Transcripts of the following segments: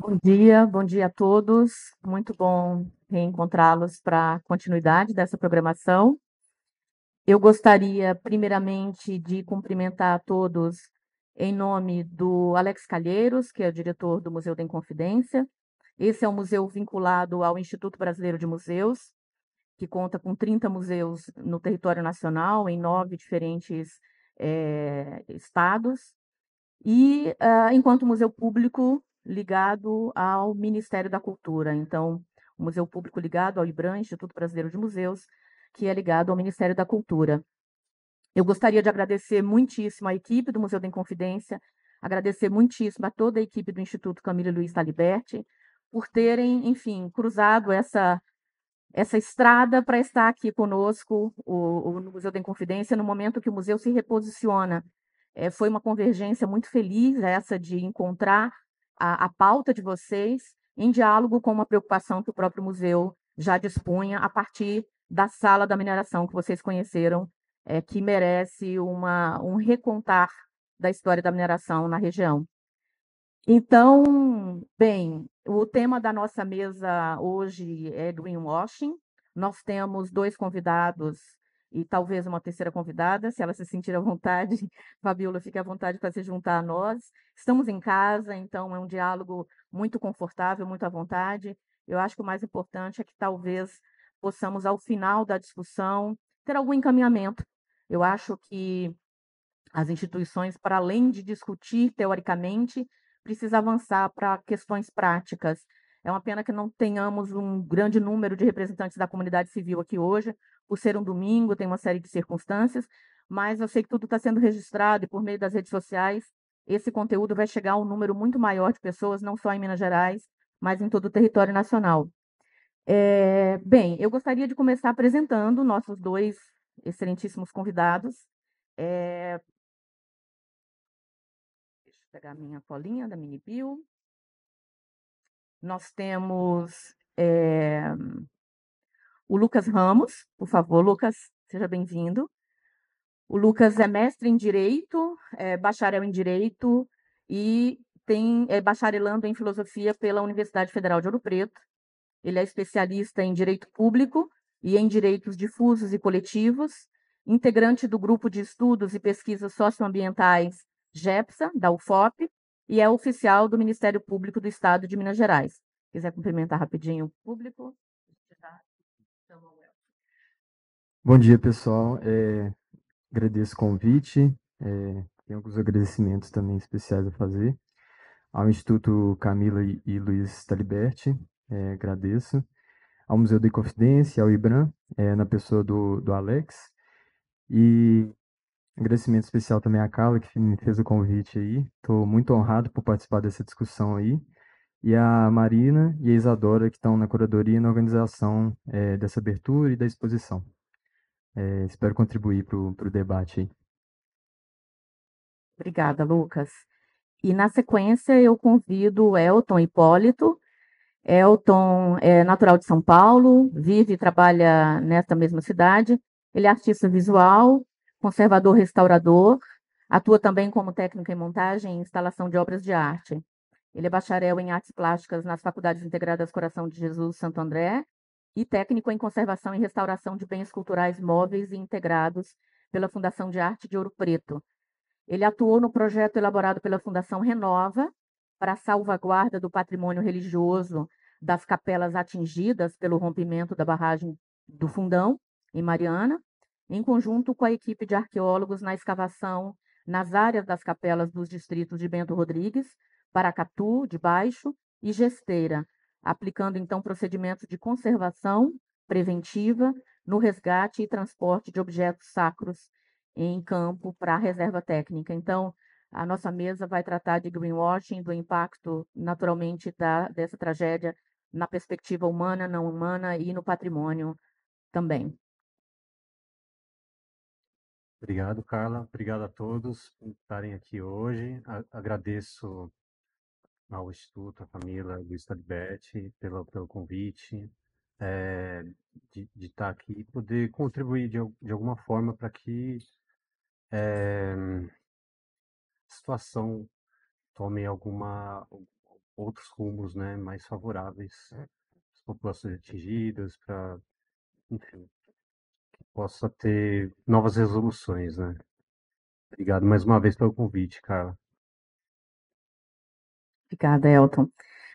Bom dia a todos. Muito bom reencontrá-los para a continuidade dessa programação. Eu gostaria, primeiramente, de cumprimentar a todos em nome do Alex Calheiros, que é o diretor do Museu da Inconfidência. Esse é um museu vinculado ao Instituto Brasileiro de Museus, que conta com 30 museus no território nacional, em 9 diferentes estados. E, enquanto museu público ligado ao Ministério da Cultura. Então, o museu público ligado ao IBRAM, Instituto Brasileiro de Museus, que é ligado ao Ministério da Cultura. Eu gostaria de agradecer muitíssimo à equipe do Museu da Inconfidência, agradecer muitíssimo a toda a equipe do Instituto Camilo Luiz Taliberti, por terem, enfim, cruzado essa estrada para estar aqui conosco, no Museu da Inconfidência, no momento que o museu se reposiciona. Foi uma convergência muito feliz essa de encontrar a pauta de vocês em diálogo com uma preocupação que o próprio museu já dispunha a partir da sala da mineração que vocês conheceram, que merece um recontar da história da mineração na região. Então, bem, o tema da nossa mesa hoje é greenwashing. Nós temos 2 convidados e talvez uma terceira convidada, se ela se sentir à vontade, Fabiola, fique à vontade para se juntar a nós. Estamos em casa, então é um diálogo muito confortável, muito à vontade. Eu acho que o mais importante é que talvez possamos, ao final da discussão, ter algum encaminhamento. Eu acho que as instituições, para além de discutir teoricamente, precisa avançar para questões práticas. É uma pena que não tenhamos um grande número de representantes da comunidade civil aqui hoje, por ser um domingo, tem uma série de circunstâncias, mas eu sei que tudo está sendo registrado e por meio das redes sociais, esse conteúdo vai chegar a um número muito maior de pessoas, não só em Minas Gerais, mas em todo o território nacional. Bem, eu gostaria de começar apresentando nossos 2 excelentíssimos convidados. É, Deixa eu pegar a minha colinha da mini bio. Nós temos o Lucas Ramos, por favor, Lucas, seja bem-vindo. O Lucas é mestre em Direito, é bacharel em Direito e é bacharelando em Filosofia pela Universidade Federal de Ouro Preto. Ele é especialista em Direito Público e em Direitos Difusos e Coletivos, integrante do Grupo de Estudos e Pesquisas Socioambientais GEPSA, da UFOP, e é oficial do Ministério Público do Estado de Minas Gerais. Quiser cumprimentar rapidinho o público? Bom dia, pessoal. Agradeço o convite. Tenho alguns agradecimentos também especiais a fazer ao Instituto Camila e Luiz Taliberti. Agradeço ao Museu da Inconfidência, ao IBRAM, na pessoa do Alex. E agradecimento especial também à Carla, que me fez o convite aí. Estou muito honrado por participar dessa discussão aí. E a Marina e a Isadora, que estão na curadoria e na organização dessa abertura e da exposição. Espero contribuir para o debate aí. Obrigada, Lucas. E, na sequência, eu convido o Elton Hipólito. Elton é natural de São Paulo, vive e trabalha nesta mesma cidade. Ele é artista visual, conservador restaurador, atua também como técnico em montagem e instalação de obras de arte. Ele é bacharel em artes plásticas nas Faculdades Integradas Coração de Jesus Santo André e técnico em conservação e restauração de bens culturais móveis e integrados pela Fundação de Arte de Ouro Preto. Ele atuou no projeto elaborado pela Fundação Renova para a salvaguarda do patrimônio religioso das capelas atingidas pelo rompimento da barragem do Fundão, em Mariana, em conjunto com a equipe de arqueólogos na escavação nas áreas das capelas dos distritos de Bento Rodrigues, Paracatu, de Baixo e Gesteira, aplicando então procedimentos de conservação preventiva no resgate e transporte de objetos sacros em campo para a reserva técnica. Então, a nossa mesa vai tratar de greenwashing, do impacto, naturalmente, dessa tragédia na perspectiva humana, não humana e no patrimônio também. Obrigado, Carla. Obrigado a todos por estarem aqui hoje. Agradeço ao Instituto, à Camila, Luiz Taliberti, pelo convite, de estar aqui e poder contribuir de alguma forma para que a situação tome outros rumos, né, mais favoráveis às populações atingidas, para, enfim, que possa ter novas resoluções, né? Obrigado mais uma vez pelo convite, Carla. Obrigada, Elton.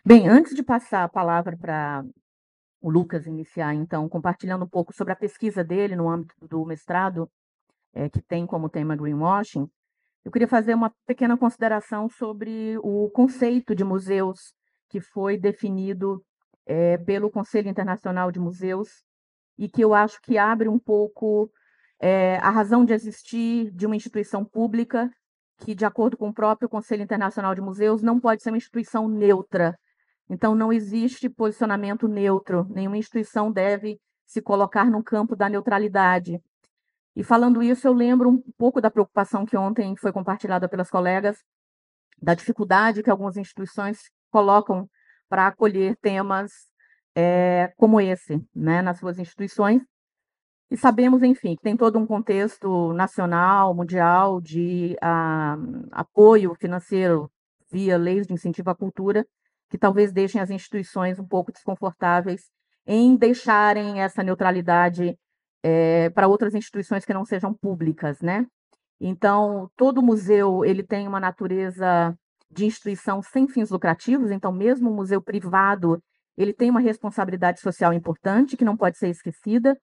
Bem, antes de passar a palavra para o Lucas iniciar, então, compartilhando um pouco sobre a pesquisa dele no âmbito do mestrado, que tem como tema greenwashing, eu queria fazer uma pequena consideração sobre o conceito de museus que foi definido pelo Conselho Internacional de Museus e que eu acho que abre um pouco a razão de existir de uma instituição pública que, de acordo com o próprio Conselho Internacional de Museus, não pode ser uma instituição neutra. Então, não existe posicionamento neutro, nenhuma instituição deve se colocar no campo da neutralidade. E falando isso, eu lembro um pouco da preocupação que ontem foi compartilhada pelas colegas, da dificuldade que algumas instituições colocam para acolher temas como esse, né, nas suas instituições. E sabemos, enfim, que tem todo um contexto nacional, mundial, de apoio financeiro via leis de incentivo à cultura, que talvez deixem as instituições um pouco desconfortáveis em deixarem essa neutralidade para outras instituições que não sejam públicas, né? Então, todo museu ele tem uma natureza de instituição sem fins lucrativos, então mesmo o museu privado, ele tem uma responsabilidade social importante que não pode ser esquecida.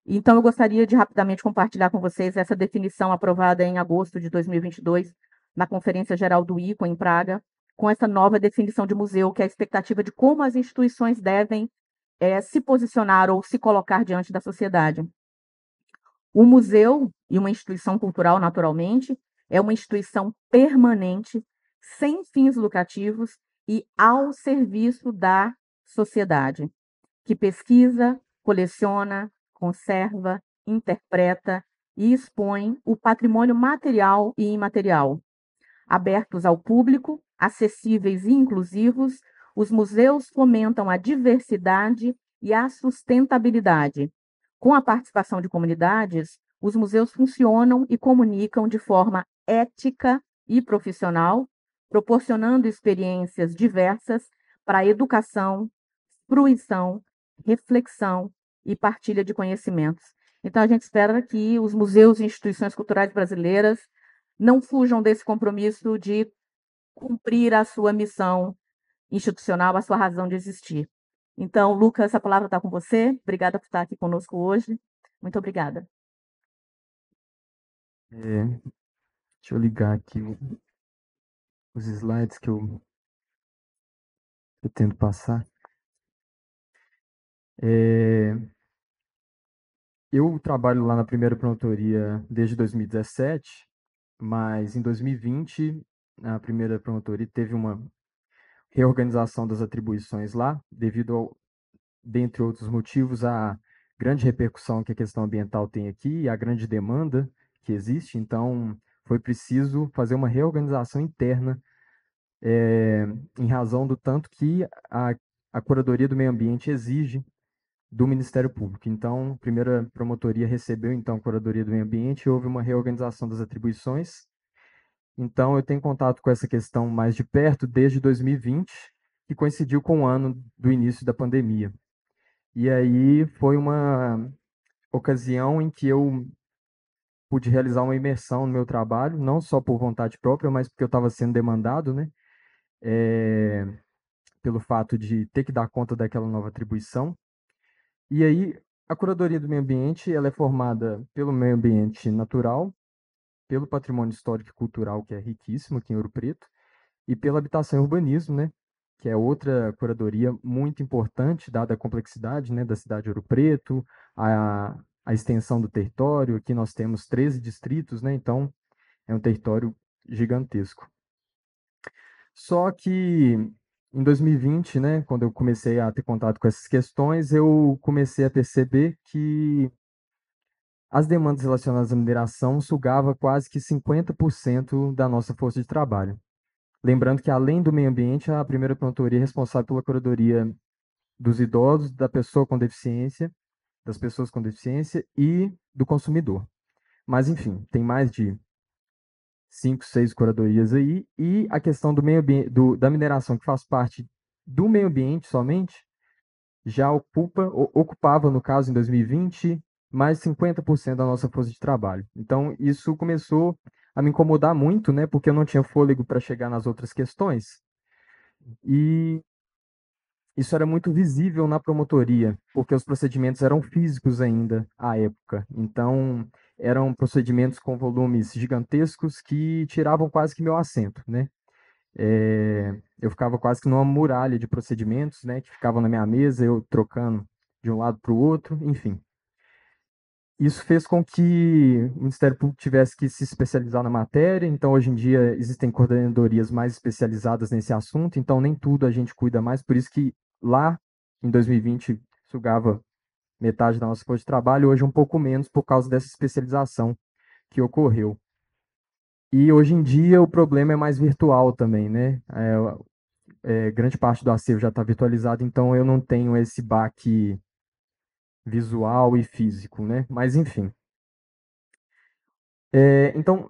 Então, eu gostaria de rapidamente compartilhar com vocês essa definição aprovada em agosto de 2022 na Conferência Geral do ICO em Praga, com essa nova definição de museu, que é a expectativa de como as instituições devem se posicionar ou se colocar diante da sociedade. O museu, e uma instituição cultural, naturalmente, é uma instituição permanente, sem fins lucrativos e ao serviço da sociedade, que pesquisa, coleciona, conserva, interpreta e expõe o patrimônio material e imaterial. Abertos ao público, acessíveis e inclusivos, os museus fomentam a diversidade e a sustentabilidade. Com a participação de comunidades, os museus funcionam e comunicam de forma ética e profissional, proporcionando experiências diversas para a educação, fruição, reflexão e partilha de conhecimentos. Então, a gente espera que os museus e instituições culturais brasileiras não fujam desse compromisso de cumprir a sua missão institucional, a sua razão de existir. Então, Lucas, a palavra está com você. Obrigada por estar aqui conosco hoje. Muito obrigada. Deixa eu ligar aqui os slides que eu tento passar. Eu trabalho lá na primeira promotoria desde 2017, mas em 2020 a primeira promotoria teve uma reorganização das atribuições lá, devido, dentre outros motivos, à grande repercussão que a questão ambiental tem aqui e a grande demanda que existe. Então, foi preciso fazer uma reorganização interna em razão do tanto que a Curadoria do Meio Ambiente exige do Ministério Público. Então, a primeira promotoria recebeu, então, a Curadoria do Meio Ambiente e houve uma reorganização das atribuições. Então, eu tenho contato com essa questão mais de perto desde 2020, que coincidiu com o ano do início da pandemia. E aí foi uma ocasião em que eu pude realizar uma imersão no meu trabalho, não só por vontade própria, mas porque eu estava sendo demandado, né? Pelo fato de ter que dar conta daquela nova atribuição. E aí, a Curadoria do Meio Ambiente, ela é formada pelo meio ambiente natural, pelo patrimônio histórico e cultural, que é riquíssimo aqui em Ouro Preto, e pela habitação e urbanismo, né? Que é outra curadoria muito importante, dada a complexidade, né, da cidade de Ouro Preto, a extensão do território. Aqui nós temos 13 distritos, né? Então, é um território gigantesco. Só que em 2020, né, quando eu comecei a ter contato com essas questões, eu comecei a perceber que as demandas relacionadas à mineração sugavam quase que 50% da nossa força de trabalho. Lembrando que, além do meio ambiente, a primeira promotoria é responsável pela curadoria dos idosos, da pessoa com deficiência, das pessoas com deficiência e do consumidor. Mas, enfim, tem mais de 5, 6 curadorias aí, e a questão do meio ambiente, da mineração, que faz parte do meio ambiente somente, já ocupava, no caso, em 2020, mais 50% da nossa força de trabalho. Então, isso começou a me incomodar muito, né, porque eu não tinha fôlego para chegar nas outras questões, e isso era muito visível na promotoria, porque os procedimentos eram físicos ainda à época. Então, eram procedimentos com volumes gigantescos que tiravam quase que meu assento, né? Eu ficava quase que numa muralha de procedimentos, né, que ficavam na minha mesa, eu trocando de um lado para o outro, enfim. Isso fez com que o Ministério Público tivesse que se especializar na matéria, então hoje em dia existem coordenadorias mais especializadas nesse assunto, então nem tudo a gente cuida mais, por isso que lá em 2020 sugava metade da nossa força de trabalho, hoje um pouco menos por causa dessa especialização que ocorreu. E hoje em dia o problema é mais virtual também, né? Grande parte do acervo já está virtualizado, então eu não tenho esse baque visual e físico, né? Mas enfim. Então,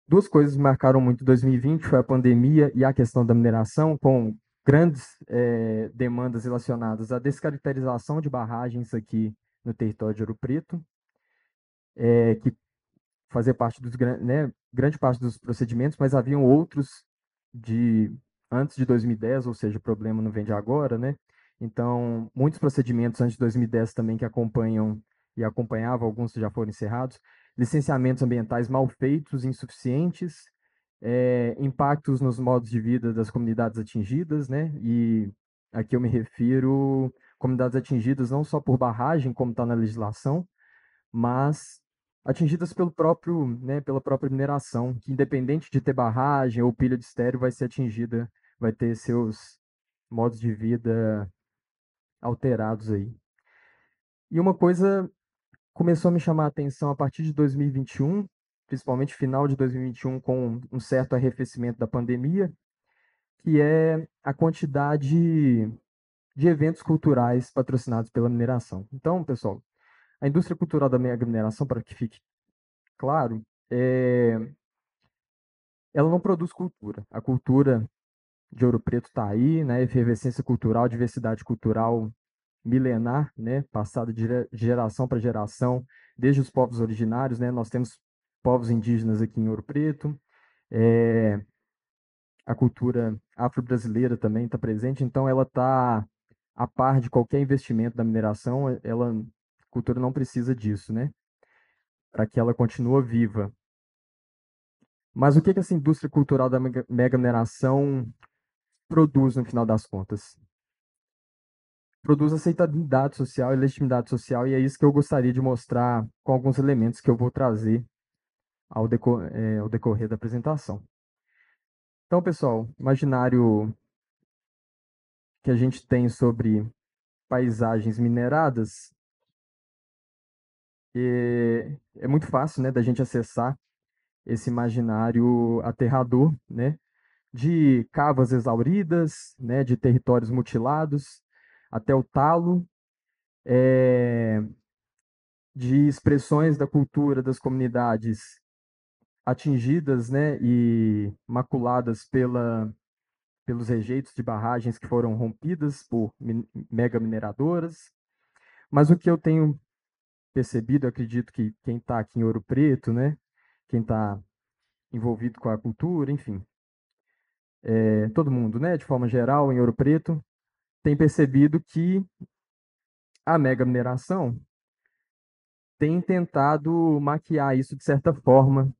duas coisas marcaram muito 2020, foi a pandemia e a questão da mineração, com grandes demandas relacionadas à descaracterização de barragens aqui no território de Ouro Preto, que fazia parte dos né, grande parte dos procedimentos, mas haviam outros de antes de 2010, ou seja, o problema não vem de agora, né? Então, muitos procedimentos antes de 2010 também que acompanham e acompanhavam, alguns já foram encerrados, licenciamentos ambientais mal feitos, insuficientes, impactos nos modos de vida das comunidades atingidas, né? E aqui eu me refiro comunidades atingidas não só por barragem, como está na legislação, mas atingidas pelo próprio, né, pela própria mineração, que independente de ter barragem ou pilha de estéreo, vai ser atingida, vai ter seus modos de vida alterados aí. E uma coisa começou a me chamar a atenção a partir de 2021, principalmente final de 2021, com um certo arrefecimento da pandemia, que é a quantidade de eventos culturais patrocinados pela mineração. Então, pessoal, a indústria cultural da mega mineração, para que fique claro, ela não produz cultura. A cultura de Ouro Preto está aí, né? Efervescência cultural, diversidade cultural milenar, né? Passada de geração para geração, desde os povos originários, né? Nós temos povos indígenas aqui em Ouro Preto, é, a cultura afro-brasileira também está presente, então ela está a par de qualquer investimento da mineração, a cultura não precisa disso, né? Para que ela continue viva. Mas o que essa indústria cultural da mega mineração produz no final das contas? Produz aceitabilidade social e legitimidade social, e é isso que eu gostaria de mostrar com alguns elementos que eu vou trazer ao decorrer da apresentação. Então, pessoal, imaginário que a gente tem sobre paisagens mineradas é muito fácil, né, da gente acessar esse imaginário aterrador, né, de cavas exauridas, né, de territórios mutilados até o talo, de expressões da cultura das comunidades atingidas, né, e maculadas pelos rejeitos de barragens que foram rompidas por mega mineradoras. Mas o que eu tenho percebido, acredito que quem está aqui em Ouro Preto, né, quem está envolvido com a cultura, enfim, todo mundo, né, de forma geral, em Ouro Preto, tem percebido que a mega mineração tem tentado maquiar isso de certa forma.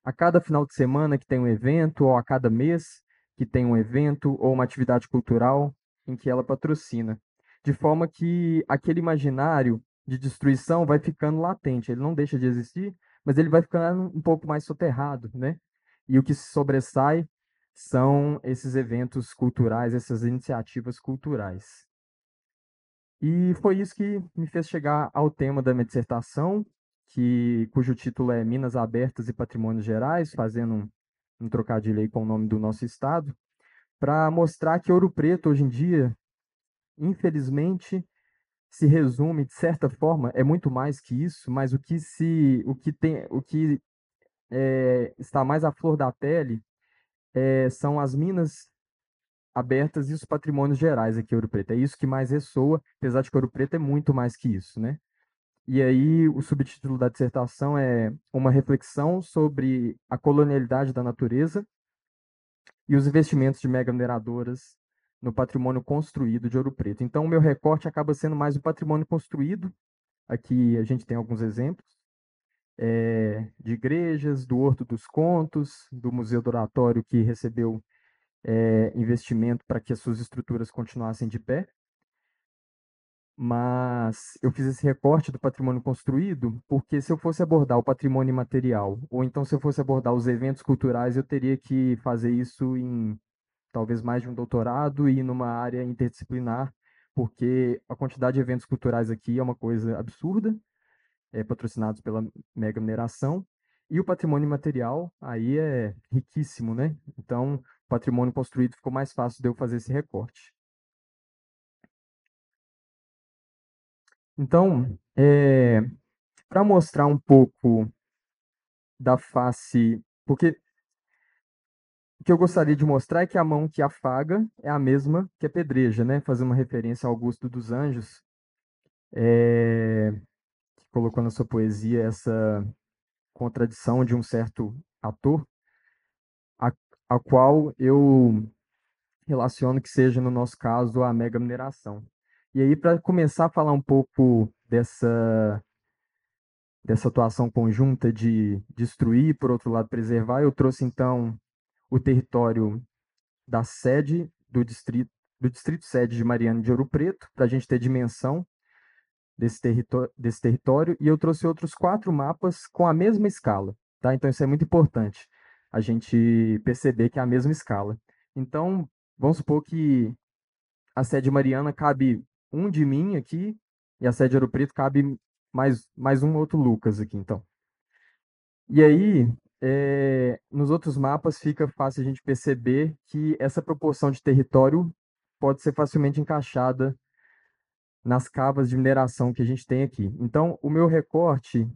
A cada final de semana que tem um evento, ou a cada mês que tem um evento ou uma atividade cultural em que ela patrocina. De forma que aquele imaginário de destruição vai ficando latente. Ele não deixa de existir, mas ele vai ficando um pouco mais soterrado, né? E o que se sobressai são esses eventos culturais, essas iniciativas culturais. E foi isso que me fez chegar ao tema da minha dissertação, cujo título é Minas Abertas e Patrimônios Gerais, fazendo um trocadilho aí com o nome do nosso estado, para mostrar que Ouro Preto, hoje em dia, infelizmente, se resume, de certa forma, é muito mais que isso, mas o que está mais à flor da pele são as minas abertas e os patrimônios gerais aqui em Ouro Preto. É isso que mais ressoa, apesar de que Ouro Preto é muito mais que isso, né? E aí, o subtítulo da dissertação é uma reflexão sobre a colonialidade da natureza e os investimentos de mega-mineradoras no patrimônio construído de Ouro Preto. Então, o meu recorte acaba sendo mais o patrimônio construído. Aqui a gente tem alguns exemplos de igrejas, do Horto dos Contos, do Museu do Oratório, que recebeu investimento para que as suas estruturas continuassem de pé. Mas eu fiz esse recorte do patrimônio construído porque se eu fosse abordar o patrimônio imaterial, ou então se eu fosse abordar os eventos culturais, eu teria que fazer isso em talvez mais de um doutorado e numa área interdisciplinar, porque a quantidade de eventos culturais aqui é uma coisa absurda, patrocinados pela mega mineração, e o patrimônio imaterial aí é riquíssimo, né? Então, o patrimônio construído ficou mais fácil de eu fazer esse recorte. Então, para mostrar um pouco da face, porque o que eu gostaria de mostrar é que a mão que afaga é a mesma que apedreja, né? Fazer uma referência ao Augusto dos Anjos, que colocou na sua poesia essa contradição de um certo ator, a, a qual eu relaciono que seja, no nosso caso, a mega mineração. E aí, para começar a falar um pouco dessa atuação conjunta de destruir e, por outro lado, preservar, eu trouxe, então, o território da sede do distrito sede de Mariana de Ouro Preto, para a gente ter dimensão desse território, e eu trouxe outros 4 mapas com a mesma escala, tá? Então isso é muito importante, a gente perceber que é a mesma escala. Então, vamos supor que a sede Mariana cabe um de mim aqui, e a sede Ouro Preto cabe mais um outro Lucas aqui, então. E aí, nos outros mapas fica fácil a gente perceber que essa proporção de território pode ser facilmente encaixada nas cavas de mineração que a gente tem aqui. Então, o meu recorte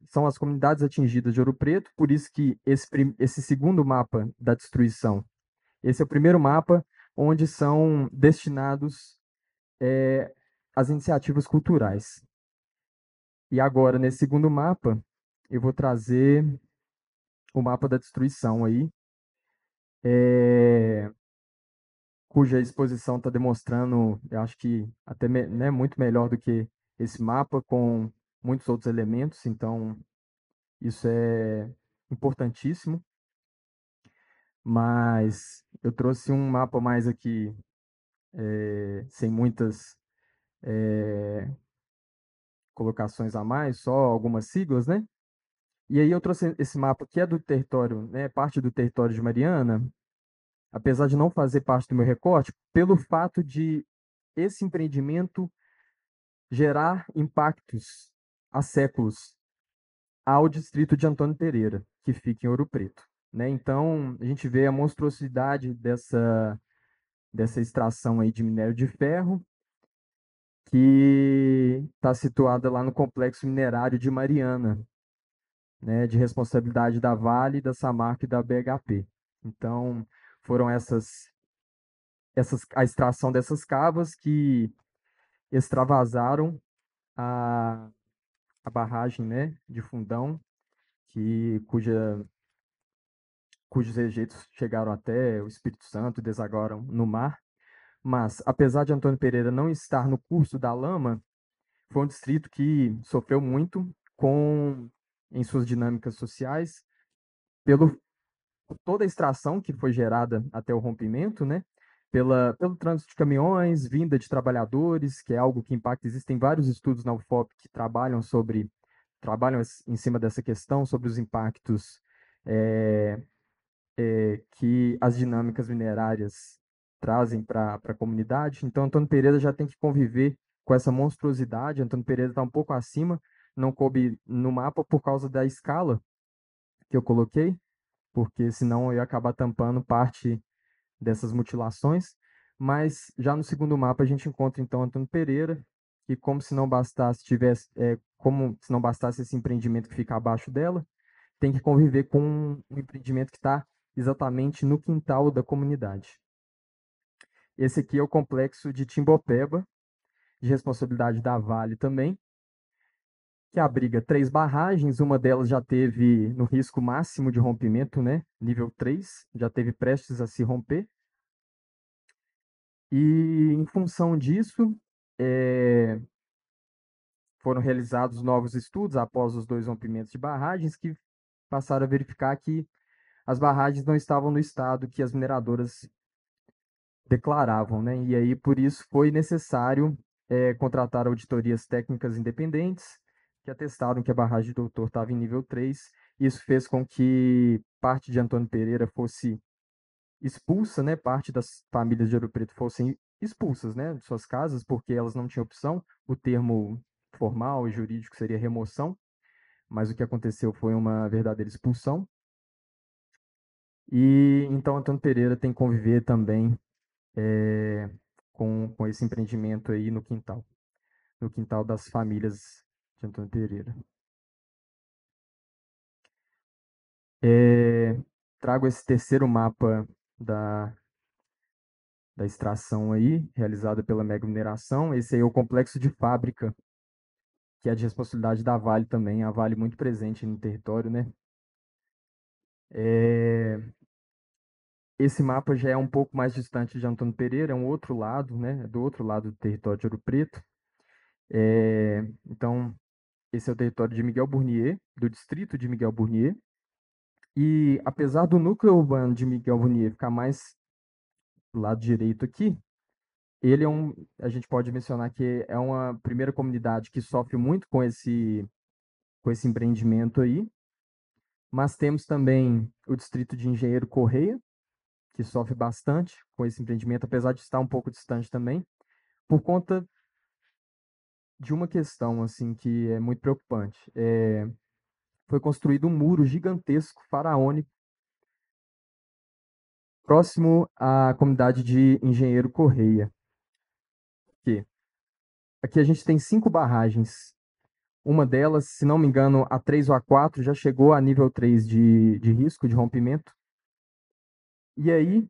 são as comunidades atingidas de Ouro Preto, por isso que esse segundo mapa da destruição, esse é o primeiro mapa onde são destinados as iniciativas culturais. E agora, nesse segundo mapa, eu vou trazer o mapa da destruição aí, cuja exposição está demonstrando, eu acho que até né, muito melhor do que esse mapa, com muitos outros elementos, então isso é importantíssimo. Mas eu trouxe um mapa mais aqui, sem muitas colocações a mais, só algumas siglas, né? E aí eu trouxe esse mapa que é do território, né, parte do território de Mariana, apesar de não fazer parte do meu recorte, pelo fato de esse empreendimento gerar impactos há séculos ao distrito de Antônio Pereira, que fica em Ouro Preto, né? Então, a gente vê a monstruosidade dessa extração aí de minério de ferro, que está situada lá no complexo minerário de Mariana, né, de responsabilidade da Vale, da Samarco e da BHP. Então, foram a extração dessas cavas que extravasaram a, a barragem, né, de Fundão, cujos rejeitos chegaram até o Espírito Santo e desagaram no mar. Mas, apesar de Antônio Pereira não estar no curso da lama, foi um distrito que sofreu muito em suas dinâmicas sociais, pelo toda a extração que foi gerada até o rompimento, né? Pelo trânsito de caminhões, vinda de trabalhadores, que é algo que impacta. Existem vários estudos na UFOP que trabalham em cima dessa questão, sobre os impactos que as dinâmicas minerárias trazem para a comunidade. Então, Antônio Pereira já tem que conviver com essa monstruosidade. Antônio Pereira está um pouco acima, não coube no mapa por causa da escala que eu coloquei, porque senão eu ia acabar tampando parte dessas mutilações. Mas já no segundo mapa a gente encontra então Antônio Pereira, que como se não bastasse esse empreendimento que fica abaixo dela, tem que conviver com um empreendimento que está exatamente no quintal da comunidade. Esse aqui é o complexo de Timbopeba, de responsabilidade da Vale também, que abriga 3 barragens, uma delas já teve no risco máximo de rompimento, né? Nível 3, já teve prestes a se romper. E em função disso, foram realizados novos estudos após os 2 rompimentos de barragens, que passaram a verificar que as barragens não estavam no estado que as mineradoras declaravam, né? E aí, por isso, foi necessário contratar auditorias técnicas independentes, que atestaram que a barragem do Doutor estava em nível 3. Isso fez com que parte de Antônio Pereira fosse expulsa, né? Parte das famílias de Ouro Preto fossem expulsas, né, de suas casas, porque elas não tinham opção. O termo formal e jurídico seria remoção, mas o que aconteceu foi uma verdadeira expulsão. E então Antônio Pereira tem que conviver também com esse empreendimento aí no quintal das famílias de Antônio Pereira. Trago esse terceiro mapa da extração aí, realizada pela Mega Mineração. Esse aí é o complexo de fábrica, que é de responsabilidade da Vale também, a Vale muito presente no território, né? Esse mapa já é um pouco mais distante de Antônio Pereira, é um outro lado, né? É do outro lado do território de Ouro Preto. Então, esse é o território de Miguel Burnier, do distrito de Miguel Burnier. E apesar do núcleo urbano de Miguel Burnier ficar mais do lado direito aqui, ele a gente pode mencionar que é uma primeira comunidade que sofre muito com esse empreendimento aí, mas temos também o distrito de Engenheiro Correia, que sofre bastante com esse empreendimento, apesar de estar um pouco distante também, por conta de uma questão assim que é muito preocupante. Foi construído um muro gigantesco, faraônico, próximo à comunidade de Engenheiro Correia. Aqui a gente tem 5 barragens. Uma delas, se não me engano, a 3 ou a 4 já chegou a nível 3 de risco de rompimento. E aí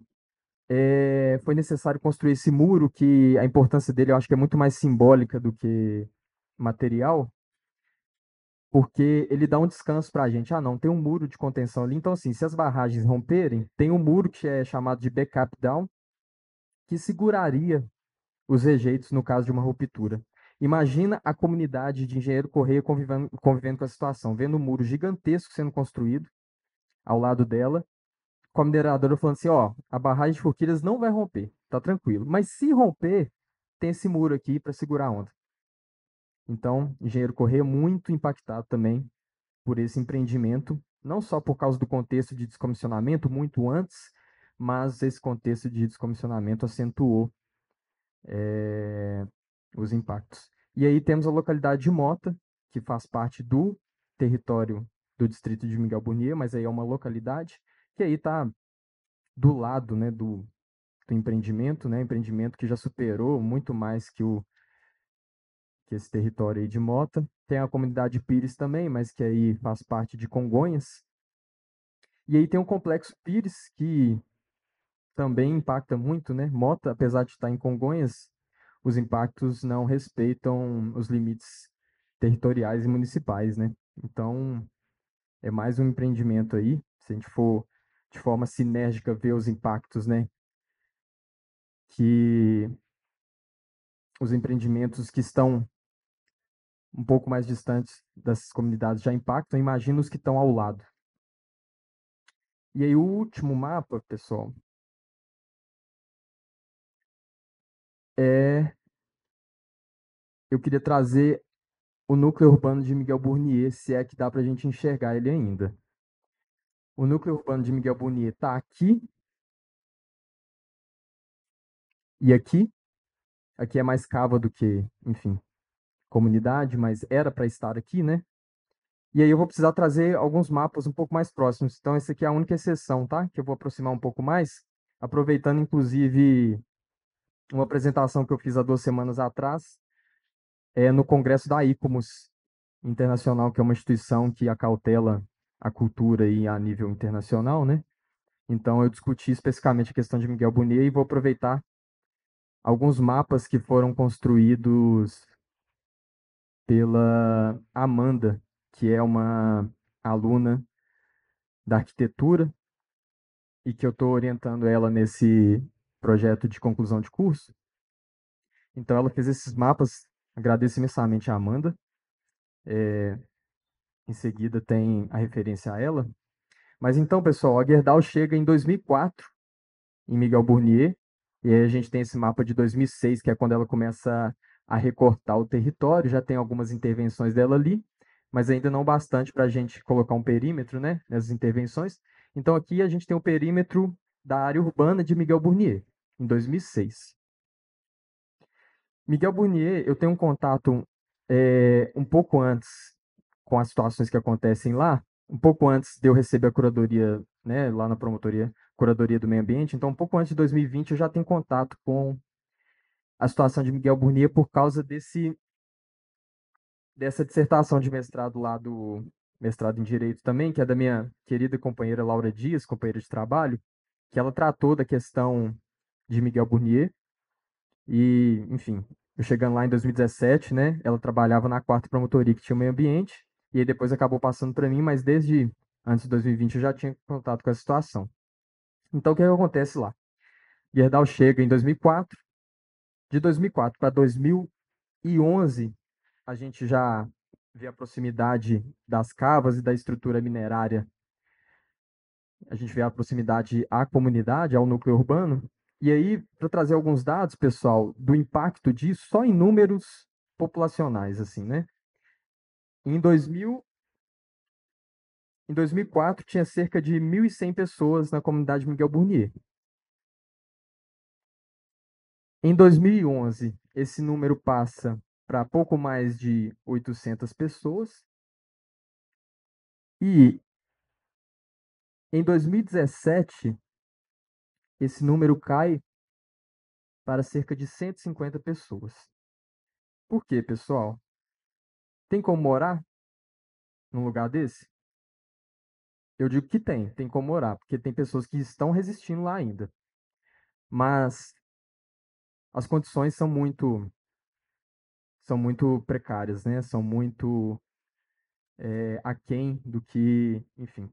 foi necessário construir esse muro, que a importância dele eu acho que é muito mais simbólica do que material, porque ele dá um descanso para a gente. Ah, não, tem um muro de contenção ali. Então, assim, se as barragens romperem, tem um muro que é chamado de backup down, que seguraria os rejeitos no caso de uma ruptura. Imagina a comunidade de Engenheiro Correia convivendo com a situação, vendo um muro gigantesco sendo construído ao lado dela, com a mineradora falando assim, ó, a barragem de Forquilhas não vai romper, tá tranquilo. Mas se romper, tem esse muro aqui para segurar a onda. Então, Engenheiro Correia muito impactado também por esse empreendimento, não só por causa do contexto de descomissionamento muito antes, mas esse contexto de descomissionamento acentuou os impactos. E aí temos a localidade de Mota, que faz parte do território do distrito de Miguel Burnier, mas aí é uma localidade que aí está do lado, né, do empreendimento, né, empreendimento que já superou muito mais que esse território aí de Mota. Tem a comunidade Pires também, mas que aí faz parte de Congonhas. E aí tem o complexo Pires, que também impacta muito, né? Mota, apesar de estar em Congonhas, os impactos não respeitam os limites territoriais e municipais, né? Então, é mais um empreendimento aí, se a gente for de forma sinérgica ver os impactos, né? Que os empreendimentos que estão um pouco mais distantes das comunidades já impactam, imagina os que estão ao lado. E aí o último mapa, pessoal, eu queria trazer o núcleo urbano de Miguel Burnier, se é que dá para a gente enxergar ele ainda. O núcleo urbano de Miguel Burnier está aqui e aqui. Aqui é mais cava do que, enfim, comunidade, mas era para estar aqui, né? E aí eu vou precisar trazer alguns mapas um pouco mais próximos. Então, essa aqui é a única exceção, tá? Que eu vou aproximar um pouco mais, aproveitando, inclusive, uma apresentação que eu fiz há 2 semanas atrás, no Congresso da ICOMOS Internacional, que é uma instituição que acautela a cultura aí a nível internacional, né? Então eu discuti especificamente a questão de Miguel Burnier e vou aproveitar alguns mapas que foram construídos pela Amanda, que é uma aluna da arquitetura e que eu estou orientando ela nesse projeto de conclusão de curso. Então ela fez esses mapas, agradeço imensamente a Amanda. Em seguida tem a referência a ela. Mas então, pessoal, a Gerdau chega em 2004, em Miguel Burnier, e aí a gente tem esse mapa de 2006, que é quando ela começa a recortar o território, já tem algumas intervenções dela ali, mas ainda não bastante para a gente colocar um perímetro, né, nessas intervenções. Então aqui a gente tem o perímetro da área urbana de Miguel Burnier, em 2006. Miguel Burnier, eu tenho um contato um pouco antes com as situações que acontecem lá, um pouco antes de eu receber a curadoria, né, lá na promotoria, curadoria do meio ambiente. Então, um pouco antes de 2020, eu já tenho contato com a situação de Miguel Burnier por causa dessa dissertação de mestrado lá do mestrado em Direito também, que é da minha querida companheira Laura Dias, companheira de trabalho, que ela tratou da questão de Miguel Burnier. E, enfim, eu chegando lá em 2017, né? Ela trabalhava na quarta promotoria que tinha o meio ambiente, e aí depois acabou passando para mim, mas desde antes de 2020 eu já tinha contato com essa situação. Então, o que é que acontece lá? Gerdau chega em 2004, de 2004 para 2011, a gente já vê a proximidade das cavas e da estrutura minerária, a gente vê a proximidade à comunidade, ao núcleo urbano. E aí, para trazer alguns dados, pessoal, do impacto disso, só em números populacionais, assim, né? Em 2000, em 2004, tinha cerca de 1.100 pessoas na comunidade Miguel Burnier. Em 2011, esse número passa para pouco mais de 800 pessoas. E em 2017, esse número cai para cerca de 150 pessoas. Por quê, pessoal? Tem como morar num lugar desse? Eu digo que tem como morar, porque tem pessoas que estão resistindo lá ainda. Mas as condições são muito precárias, né? São muito aquém do que, enfim,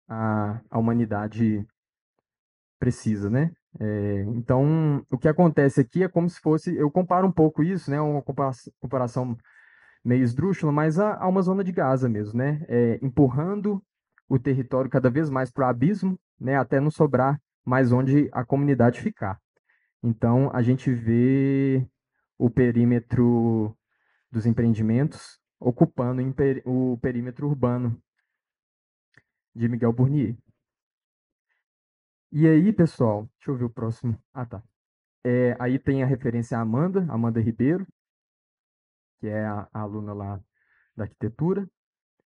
a humanidade precisa, né? Então, o que acontece aqui é como se fosse, eu comparo um pouco isso, né? Uma comparação meio esdrúxula, mas a uma zona de Gaza mesmo, né? Empurrando o território cada vez mais para o abismo, né? Até não sobrar mais onde a comunidade ficar. Então, a gente vê o perímetro dos empreendimentos ocupando o perímetro urbano de Miguel Burnier. E aí, pessoal, deixa eu ver o próximo. Ah, tá. Aí tem a referência à Amanda Ribeiro, que é a aluna lá da arquitetura,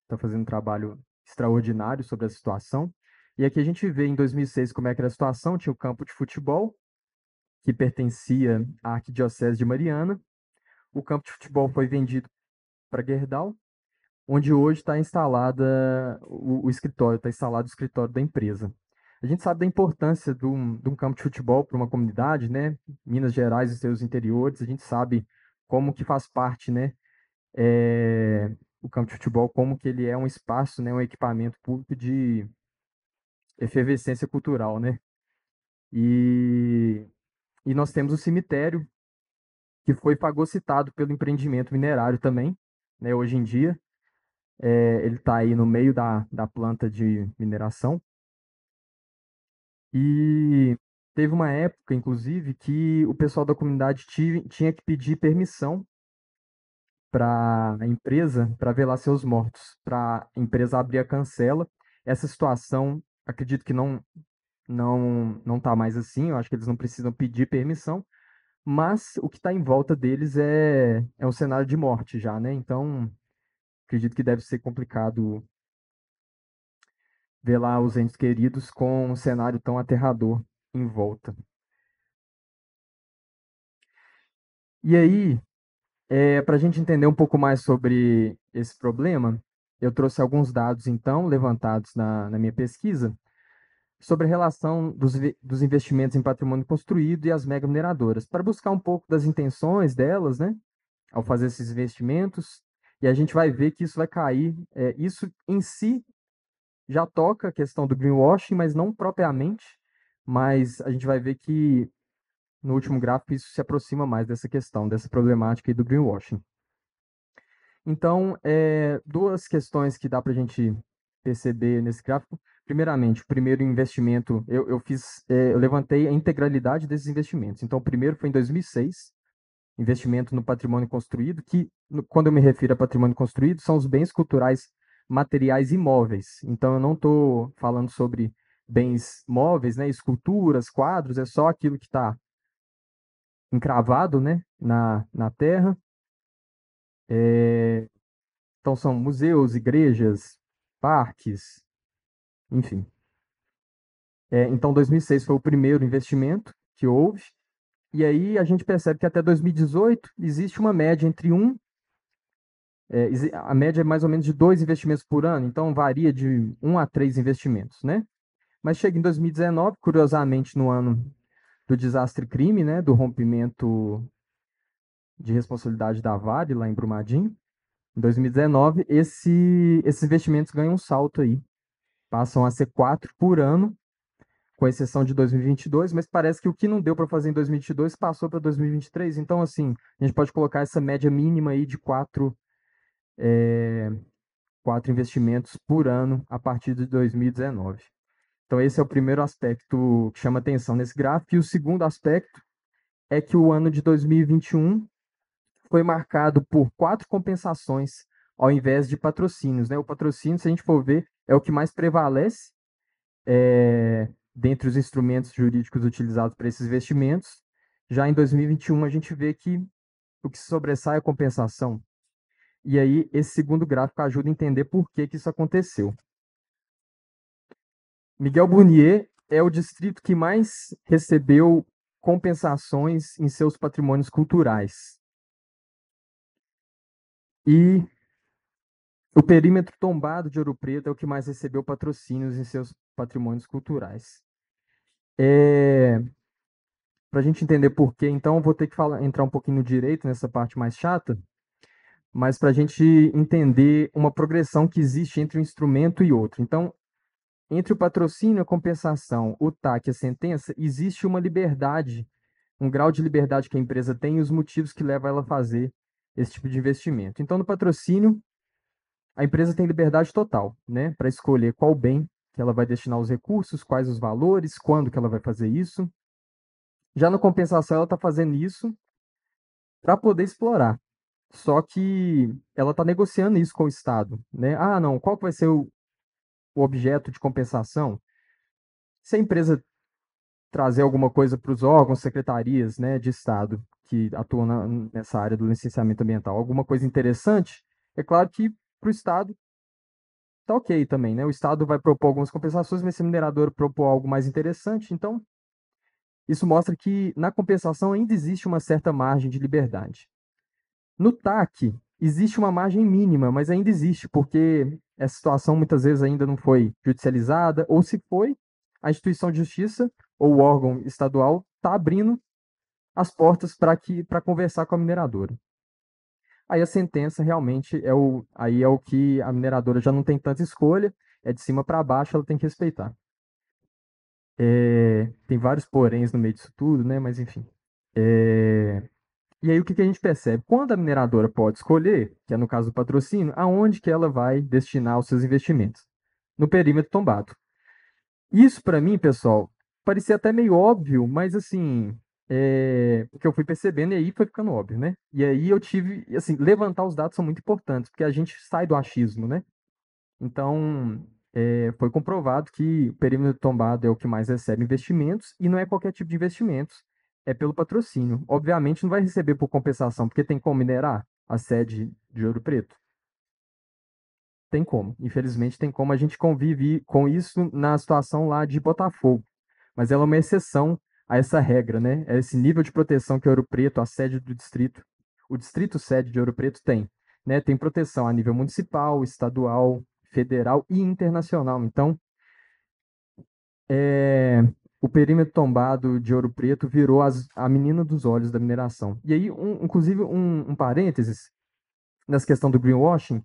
está fazendo um trabalho extraordinário sobre a situação. E aqui a gente vê em 2006 como é que era a situação, tinha o campo de futebol, que pertencia à Arquidiocese de Mariana. O campo de futebol foi vendido para Gerdau, onde hoje está instalada o escritório, está instalado o escritório da empresa. A gente sabe da importância de um campo de futebol para uma comunidade, né? Minas Gerais e seus interiores, a gente sabe como que faz parte, né? O campo de futebol, como que ele é um espaço, né? Um equipamento público de efervescência cultural, né? E, e nós temos o cemitério, que foi fagocitado pelo empreendimento minerário também, né? Hoje em dia, ele está aí no meio da planta de mineração. E teve uma época, inclusive, que o pessoal da comunidade tinha que pedir permissão para a empresa para velar seus mortos, para a empresa abrir a cancela. Essa situação, acredito que não está mais assim, eu acho que eles não precisam pedir permissão, mas o que está em volta deles é um cenário de morte já, né? Então, acredito que deve ser complicado ver lá os entes queridos com um cenário tão aterrador em volta. E aí, para a gente entender um pouco mais sobre esse problema, eu trouxe alguns dados, então, levantados na minha pesquisa, sobre a relação dos investimentos em patrimônio construído e as mega mineradoras, para buscar um pouco das intenções delas, né, ao fazer esses investimentos, e a gente vai ver que isso vai cair, isso em si já toca a questão do greenwashing, mas não propriamente, mas a gente vai ver que no último gráfico isso se aproxima mais dessa questão, dessa problemática aí do greenwashing. Então, duas questões que dá para a gente perceber nesse gráfico. Primeiramente, o primeiro investimento, eu levantei a integralidade desses investimentos. Então, o primeiro foi em 2006, investimento no patrimônio construído, que, quando eu me refiro a patrimônio construído, são os bens culturais materiais imóveis. Então, eu não estou falando sobre bens móveis, né, esculturas, quadros, é só aquilo que está encravado, né, na terra. Então, são museus, igrejas, parques, enfim. Então, 2006 foi o primeiro investimento que houve. E aí a gente percebe que até 2018 existe uma média entre a média é mais ou menos de 2 investimentos por ano, então varia de 1 a 3 investimentos, né? Mas chega em 2019, curiosamente no ano do desastre crime, né, do rompimento de responsabilidade da Vale, lá em Brumadinho, em 2019, esses investimentos ganham um salto aí, passam a ser 4 por ano, com exceção de 2022, mas parece que o que não deu para fazer em 2022 passou para 2023, então assim, a gente pode colocar essa média mínima aí de 4 investimentos por ano a partir de 2019. Então, esse é o primeiro aspecto que chama atenção nesse gráfico. E o segundo aspecto é que o ano de 2021 foi marcado por 4 compensações ao invés de patrocínios, né? O patrocínio, se a gente for ver, é o que mais prevalece dentre os instrumentos jurídicos utilizados para esses investimentos. Já em 2021, a gente vê que o que se sobressai é a compensação. E aí, esse segundo gráfico ajuda a entender por que isso aconteceu. Miguel Burnier é o distrito que mais recebeu compensações em seus patrimônios culturais. E o perímetro tombado de Ouro Preto é o que mais recebeu patrocínios em seus patrimônios culturais. Para a gente entender por quê, então, eu vou ter que entrar um pouquinho no direito, nessa parte mais chata, mas para a gente entender uma progressão que existe entre um instrumento e outro. Então, entre o patrocínio, a compensação, o TAC e a sentença, existe uma liberdade, um grau de liberdade que a empresa tem e os motivos que levam ela a fazer esse tipo de investimento. Então, no patrocínio, a empresa tem liberdade total, né, para escolher qual bem que ela vai destinar os recursos, quais os valores, quando que ela vai fazer isso. Já na compensação, ela está fazendo isso para poder explorar. Só que ela está negociando isso com o Estado, né? Ah, não, qual que vai ser o objeto de compensação? Se a empresa trazer alguma coisa para os órgãos, secretarias, né, de Estado que atuam nessa área do licenciamento ambiental, alguma coisa interessante, é claro que para o Estado tá ok também, né? O Estado vai propor algumas compensações, mas se a mineradora propor algo mais interessante, então isso mostra que na compensação ainda existe uma certa margem de liberdade. No TAC, existe uma margem mínima, mas ainda existe, porque essa situação muitas vezes ainda não foi judicializada, ou se foi, a instituição de justiça ou o órgão estadual está abrindo as portas para conversar com a mineradora. Aí a sentença realmente aí é o que a mineradora já não tem tanta escolha, é de cima para baixo, ela tem que respeitar. Tem vários poréns no meio disso tudo, né? Mas enfim. E aí o que a gente percebe? Quando a mineradora pode escolher, que é no caso do patrocínio, aonde que ela vai destinar os seus investimentos? No perímetro tombado. Isso para mim, pessoal, parecia até meio óbvio, mas assim, porque eu fui percebendo e aí foi ficando óbvio, né? E aí eu tive, assim, levantar os dados são muito importantes, porque a gente sai do achismo, né? Então, foi comprovado que o perímetro tombado é o que mais recebe investimentos e não é qualquer tipo de investimentos, é pelo patrocínio. Obviamente não vai receber por compensação, porque tem como minerar a sede de Ouro Preto. Tem como, infelizmente tem como. A gente convive com isso na situação lá de Botafogo, mas ela é uma exceção a essa regra, né? É esse nível de proteção que Ouro Preto, a sede do distrito, o distrito sede de Ouro Preto tem. né, tem proteção a nível municipal, estadual, federal e internacional. Então, o perímetro tombado de Ouro Preto virou a menina dos olhos da mineração. E aí, inclusive, um parênteses, nessa questão do greenwashing,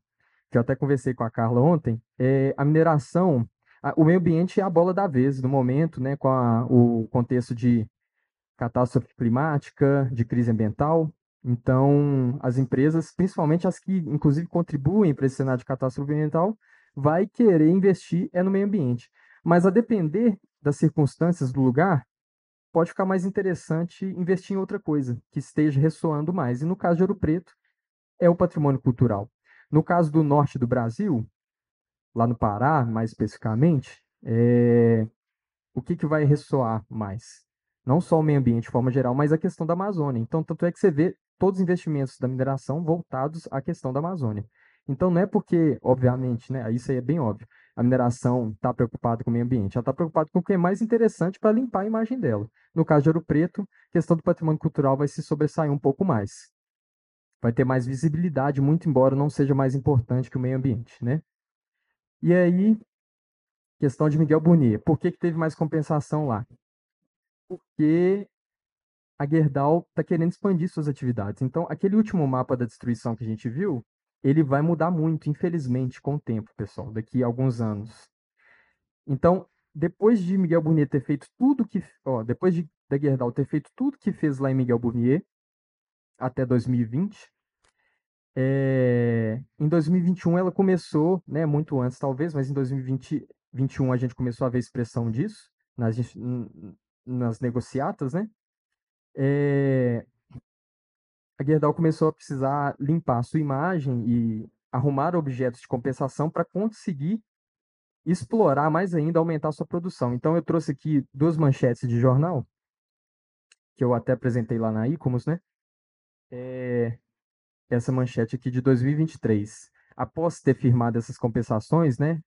que eu até conversei com a Carla ontem, a mineração, o meio ambiente é a bola da vez no momento, né, com o contexto de catástrofe climática, de crise ambiental. Então, as empresas, principalmente as que, inclusive, contribuem para esse cenário de catástrofe ambiental, vai querer investir no meio ambiente. Mas, a depender das circunstâncias do lugar, pode ficar mais interessante investir em outra coisa, que esteja ressoando mais. E no caso de Ouro Preto, é o patrimônio cultural. No caso do norte do Brasil, lá no Pará, mais especificamente, o que vai ressoar mais? Não só o meio ambiente de forma geral, mas a questão da Amazônia. Então, tanto é que você vê todos os investimentos da mineração voltados à questão da Amazônia. Então, não é porque, obviamente, né, isso aí é bem óbvio, a mineração está preocupada com o meio ambiente, ela está preocupada com o que é mais interessante para limpar a imagem dela. No caso de Ouro Preto, a questão do patrimônio cultural vai se sobressair um pouco mais. Vai ter mais visibilidade, muito embora não seja mais importante que o meio ambiente, né? E aí, questão de Miguel Burnier. Por que teve mais compensação lá? Porque a Gerdau está querendo expandir suas atividades. Então, aquele último mapa da destruição que a gente viu, ele vai mudar muito, infelizmente, com o tempo, pessoal, daqui a alguns anos. Então, depois de Miguel Burnier ter feito tudo que, da Gerdau ter feito tudo que fez lá em Miguel Burnier, até 2020, em 2021 ela começou, né, muito antes talvez, mas em 2021 a gente começou a ver expressão disso nas negociatas, né? A Gerdau começou a precisar limpar a sua imagem e arrumar objetos de compensação para conseguir explorar mais ainda, aumentar a sua produção. Então eu trouxe aqui duas manchetes de jornal, que eu até apresentei lá na Icomos, né? Essa manchete aqui de 2023. Após ter firmado essas compensações, né?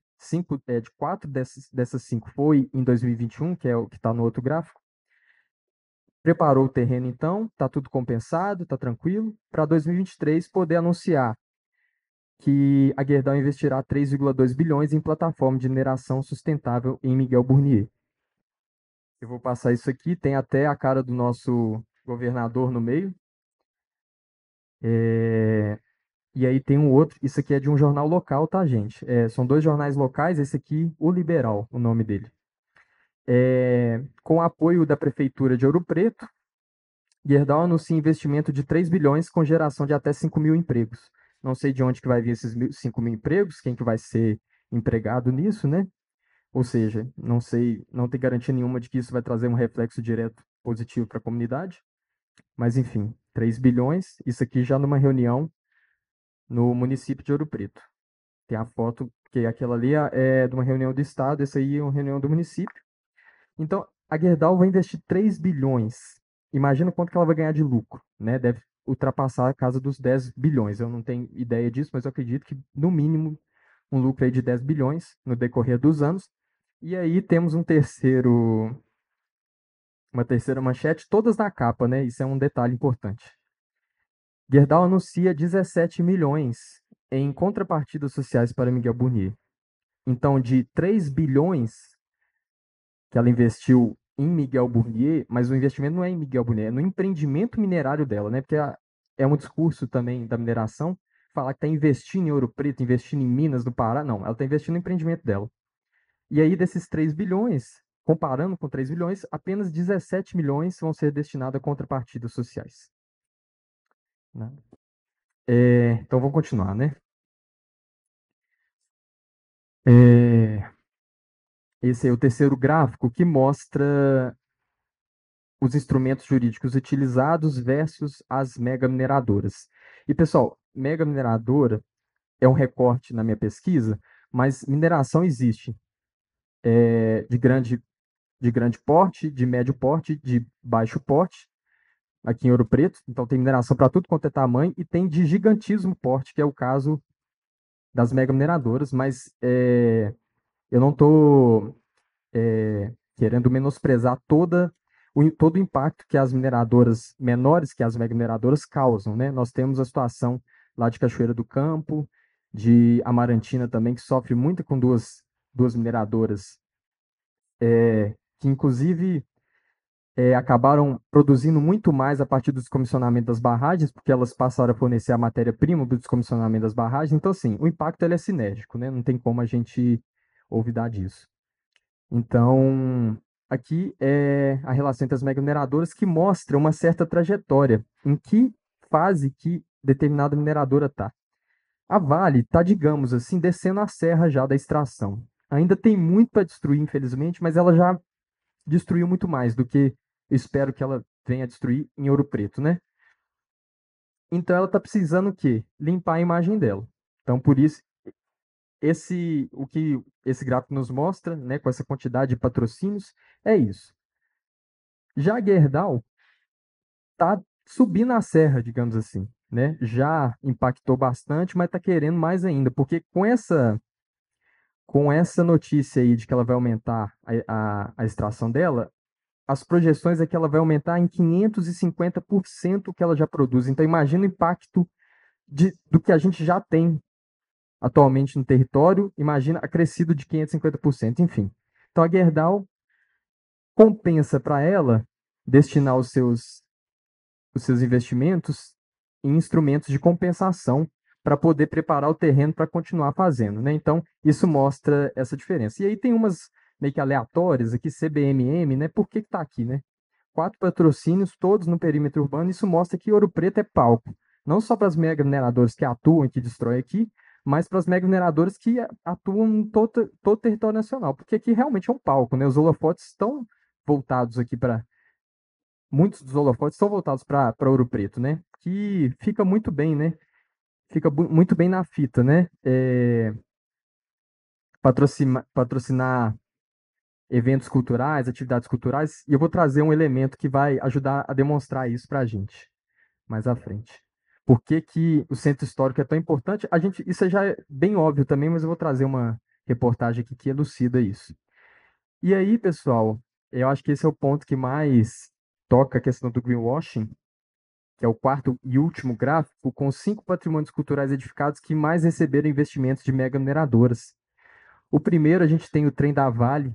De quatro dessas cinco foi em 2021, que é o que está no outro gráfico. Preparou o terreno, então, está tudo compensado, está tranquilo. Para 2023 poder anunciar que a Gerdau investirá 3,2 bilhões em plataforma de mineração sustentável em Miguel Burnier. Eu vou passar isso aqui, tem até a cara do nosso governador no meio. E aí tem um outro, isso aqui é de um jornal local, tá, gente? São dois jornais locais, esse aqui, O Liberal, o nome dele. Com o apoio da Prefeitura de Ouro Preto, Gerdau anuncia investimento de 3 bilhões com geração de até 5 mil empregos. Não sei de onde que vai vir esses 5 mil empregos, quem que vai ser empregado nisso, né? Ou seja, não sei, não tem garantia nenhuma de que isso vai trazer um reflexo direto positivo para a comunidade. Mas, enfim, 3 bilhões, isso aqui já numa reunião no município de Ouro Preto. Tem a foto, que aquela ali é de uma reunião do Estado, essa aí é uma reunião do município. Então, a Gerdau vai investir 3 bilhões. Imagina quanto que ela vai ganhar de lucro, né? Deve ultrapassar a casa dos 10 bilhões. Eu não tenho ideia disso, mas eu acredito que, no mínimo, um lucro aí de 10 bilhões no decorrer dos anos. E aí temos uma terceira manchete, todas na capa, né? Isso é um detalhe importante. Gerdau anuncia 17 milhões em contrapartidas sociais para Miguel Burnier. Então, de 3 bilhões que ela investiu em Miguel Burnier, mas o investimento não é em Miguel Burnier, é no empreendimento minerário dela, né? Porque é um discurso também da mineração, falar que está investindo em Ouro Preto, investindo em Minas do Pará. Não, ela está investindo no empreendimento dela. E aí, desses 3 bilhões, comparando com 3 bilhões, apenas 17 milhões vão ser destinados a contrapartidas sociais. Né? Então, vamos continuar, né? Esse é o terceiro gráfico que mostra os instrumentos jurídicos utilizados versus as mega mineradoras. E, pessoal, mega mineradora é um recorte na minha pesquisa, mas mineração existe de grande porte, de médio porte, de baixo porte, aqui em Ouro Preto. Então, tem mineração para tudo quanto é tamanho, e tem de gigantismo porte, que é o caso das mega mineradoras, mas eu não estou querendo menosprezar todo o impacto que as mineradoras menores, que as mega mineradoras causam, né? Nós temos a situação lá de Cachoeira do Campo, de Amarantina também, que sofre muito com duas mineradoras, que inclusive acabaram produzindo muito mais a partir do descomissionamento das barragens, porque elas passaram a fornecer a matéria-prima do descomissionamento das barragens. Então, assim, o impacto ele é sinérgico, né? Não tem como a gente olvidar disso. Então, aqui é a relação entre as megamineradoras que mostra uma certa trajetória, em que fase que determinada mineradora está. A Vale está, digamos assim, descendo a serra já da extração. Ainda tem muito para destruir, infelizmente, mas ela já destruiu muito mais do que eu espero que ela venha a destruir em Ouro Preto, né? Então ela está precisando o quê? Limpar a imagem dela. Então, por isso, o que esse gráfico nos mostra, né, com essa quantidade de patrocínios, é isso. Já a Gerdau está subindo a serra, digamos assim, né? Já impactou bastante, mas está querendo mais ainda, porque com essa notícia aí de que ela vai aumentar a extração dela, as projeções é que ela vai aumentar em 550% o que ela já produz. Então, imagina o impacto do que a gente já tem atualmente no território, imagina acrescido de 550%, enfim. Então, a Gerdau compensa para ela destinar os seus investimentos em instrumentos de compensação para poder preparar o terreno para continuar fazendo, né? Então, isso mostra essa diferença. E aí tem umas meio que aleatórias aqui, CBMM, né? Por que está aqui, né? 4 patrocínios, todos no perímetro urbano. Isso mostra que Ouro Preto é palco. Não só para as mega mineradoras que atuam e que destroem aqui, mas para as mega mineradoras que atuam em todo o território nacional. Porque aqui realmente é um palco, né? Os holofotes estão voltados aqui para muitos dos holofotes estão voltados para Ouro Preto, né? Que fica muito bem, né? Fica muito bem na fita, né? Patrocinar eventos culturais, atividades culturais, e eu vou trazer um elemento que vai ajudar a demonstrar isso para a gente mais à frente. Por que que o centro histórico é tão importante? Isso já é bem óbvio também, mas eu vou trazer uma reportagem aqui que elucida isso. E aí, pessoal, eu acho que esse é o ponto que mais toca a questão do greenwashing, que é o quarto e último gráfico, com os 5 patrimônios culturais edificados que mais receberam investimentos de mega mineradoras. O primeiro, a gente tem o Trem da Vale,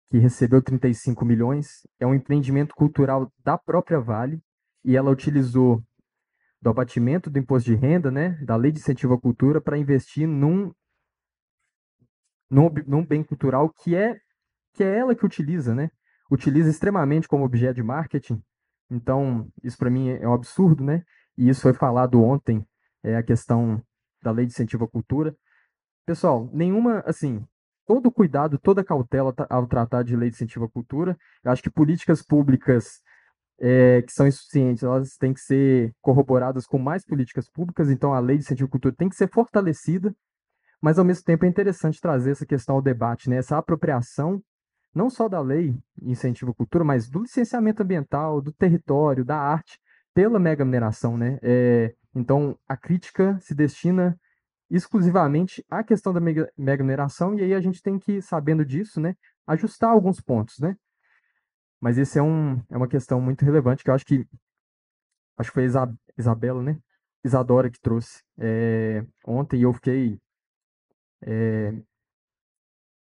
que recebeu 35 milhões. É um empreendimento cultural da própria Vale, e ela utilizou do abatimento do imposto de renda, né, da lei de incentivo à cultura, para investir num bem cultural que é ela que utiliza, né? Utiliza extremamente como objeto de marketing. Então, isso para mim é um absurdo, né? E isso foi falado ontem, a questão da lei de incentivo à cultura. Pessoal, assim, todo cuidado, toda cautela ao tratar de lei de incentivo à cultura. Eu acho que políticas públicas que são insuficientes, elas têm que ser corroboradas com mais políticas públicas. Então, a lei de incentivo à cultura tem que ser fortalecida, mas ao mesmo tempo é interessante trazer essa questão ao debate, né? Essa apropriação não só da lei de incentivo à cultura, mas do licenciamento ambiental, do território, da arte, pela mega mineração, né? Então, a crítica se destina exclusivamente à questão da mega mineração, e aí a gente tem que, sabendo disso, né, ajustar alguns pontos, né? Mas esse é uma questão muito relevante, que eu acho que foi a Isabela, né? Isadora que trouxe ontem, e eu fiquei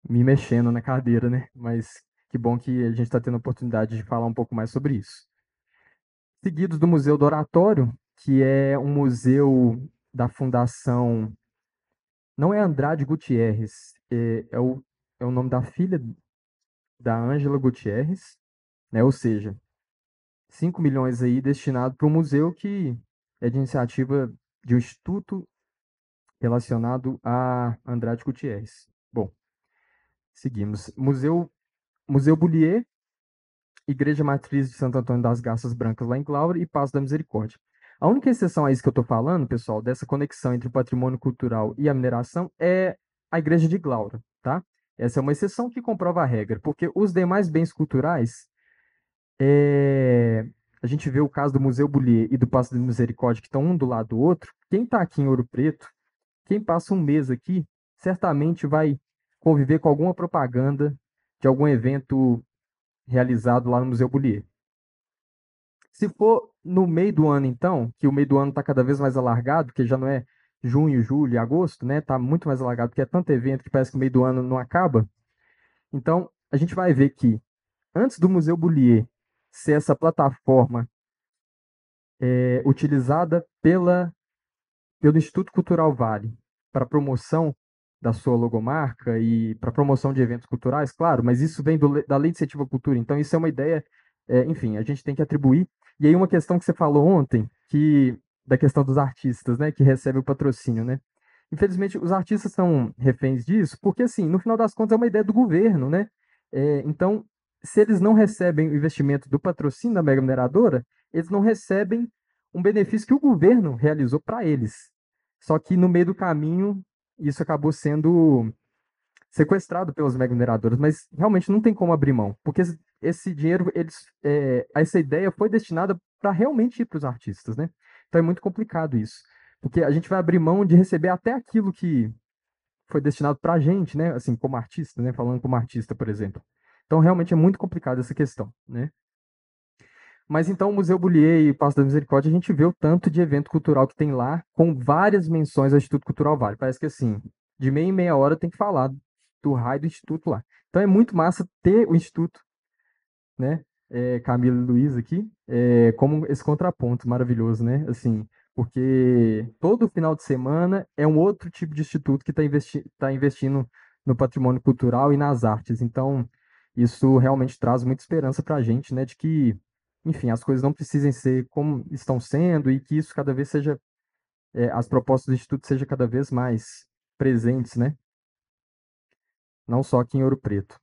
me mexendo na cadeira, né? Mas que bom que a gente está tendo a oportunidade de falar um pouco mais sobre isso. Seguidos do Museu do Oratório, que é um museu da Fundação, não é Andrade Gutierrez, é o nome da filha da Ângela Gutierrez, né? Ou seja, 5 milhões aí destinado para um museu que é de iniciativa de um instituto relacionado a Andrade Gutierrez. Bom, seguimos. Museu Bullier, Igreja Matriz de Santo Antônio das Garças Brancas, lá em Glória, e Passo da Misericórdia. A única exceção a isso que eu estou falando, pessoal, dessa conexão entre o patrimônio cultural e a mineração, é a Igreja de Glaura, tá? Essa é uma exceção que comprova a regra, porque os demais bens culturais, a gente vê o caso do Museu Bullier e do Passo da Misericórdia, que estão um do lado do outro. Quem está aqui em Ouro Preto, quem passa um mês aqui, certamente vai conviver com alguma propaganda de algum evento realizado lá no Museu Bullier. Se for no meio do ano, então, que o meio do ano está cada vez mais alargado, que já não é junho, julho e agosto, né? Tá muito mais alargado, porque é tanto evento que parece que o meio do ano não acaba. Então, a gente vai ver que antes do Museu Bullier ser essa plataforma utilizada pelo Instituto Cultural Vale para promoção da sua logomarca e para promoção de eventos culturais, claro, mas isso vem da Lei de Incentivo à Cultura, então isso é uma ideia, enfim, a gente tem que atribuir. E aí uma questão que você falou ontem, da questão dos artistas, né, que recebem o patrocínio, né? Infelizmente, os artistas são reféns disso, porque, assim, no final das contas, é uma ideia do governo, né? Então, se eles não recebem o investimento do patrocínio da mega mineradora, eles não recebem um benefício que o governo realizou para eles. Só que no meio do caminho, isso acabou sendo sequestrado pelas mega mineradoras, mas realmente não tem como abrir mão, porque esse dinheiro, essa ideia foi destinada para realmente ir para os artistas, né? Então é muito complicado isso, porque a gente vai abrir mão de receber até aquilo que foi destinado para a gente, né? Assim, como artista, né? Falando como artista, por exemplo. Então realmente é muito complicado essa questão, né? Mas então o Museu Bullier e Paço da Misericórdia, a gente vê o tanto de evento cultural que tem lá, com várias menções ao Instituto Cultural Vale. Parece que assim, de meia em meia hora tem que falar do raio do Instituto lá. Então é muito massa ter o Instituto, né? Camila e Luiz aqui, como esse contraponto maravilhoso, né? Assim, porque todo final de semana é um outro tipo de instituto que tá investindo no patrimônio cultural e nas artes. Então, isso realmente traz muita esperança para a gente, né? De que, enfim, as coisas não precisem ser como estão sendo e que isso cada vez seja, as propostas do instituto sejam cada vez mais presentes, né? Não só aqui em Ouro Preto.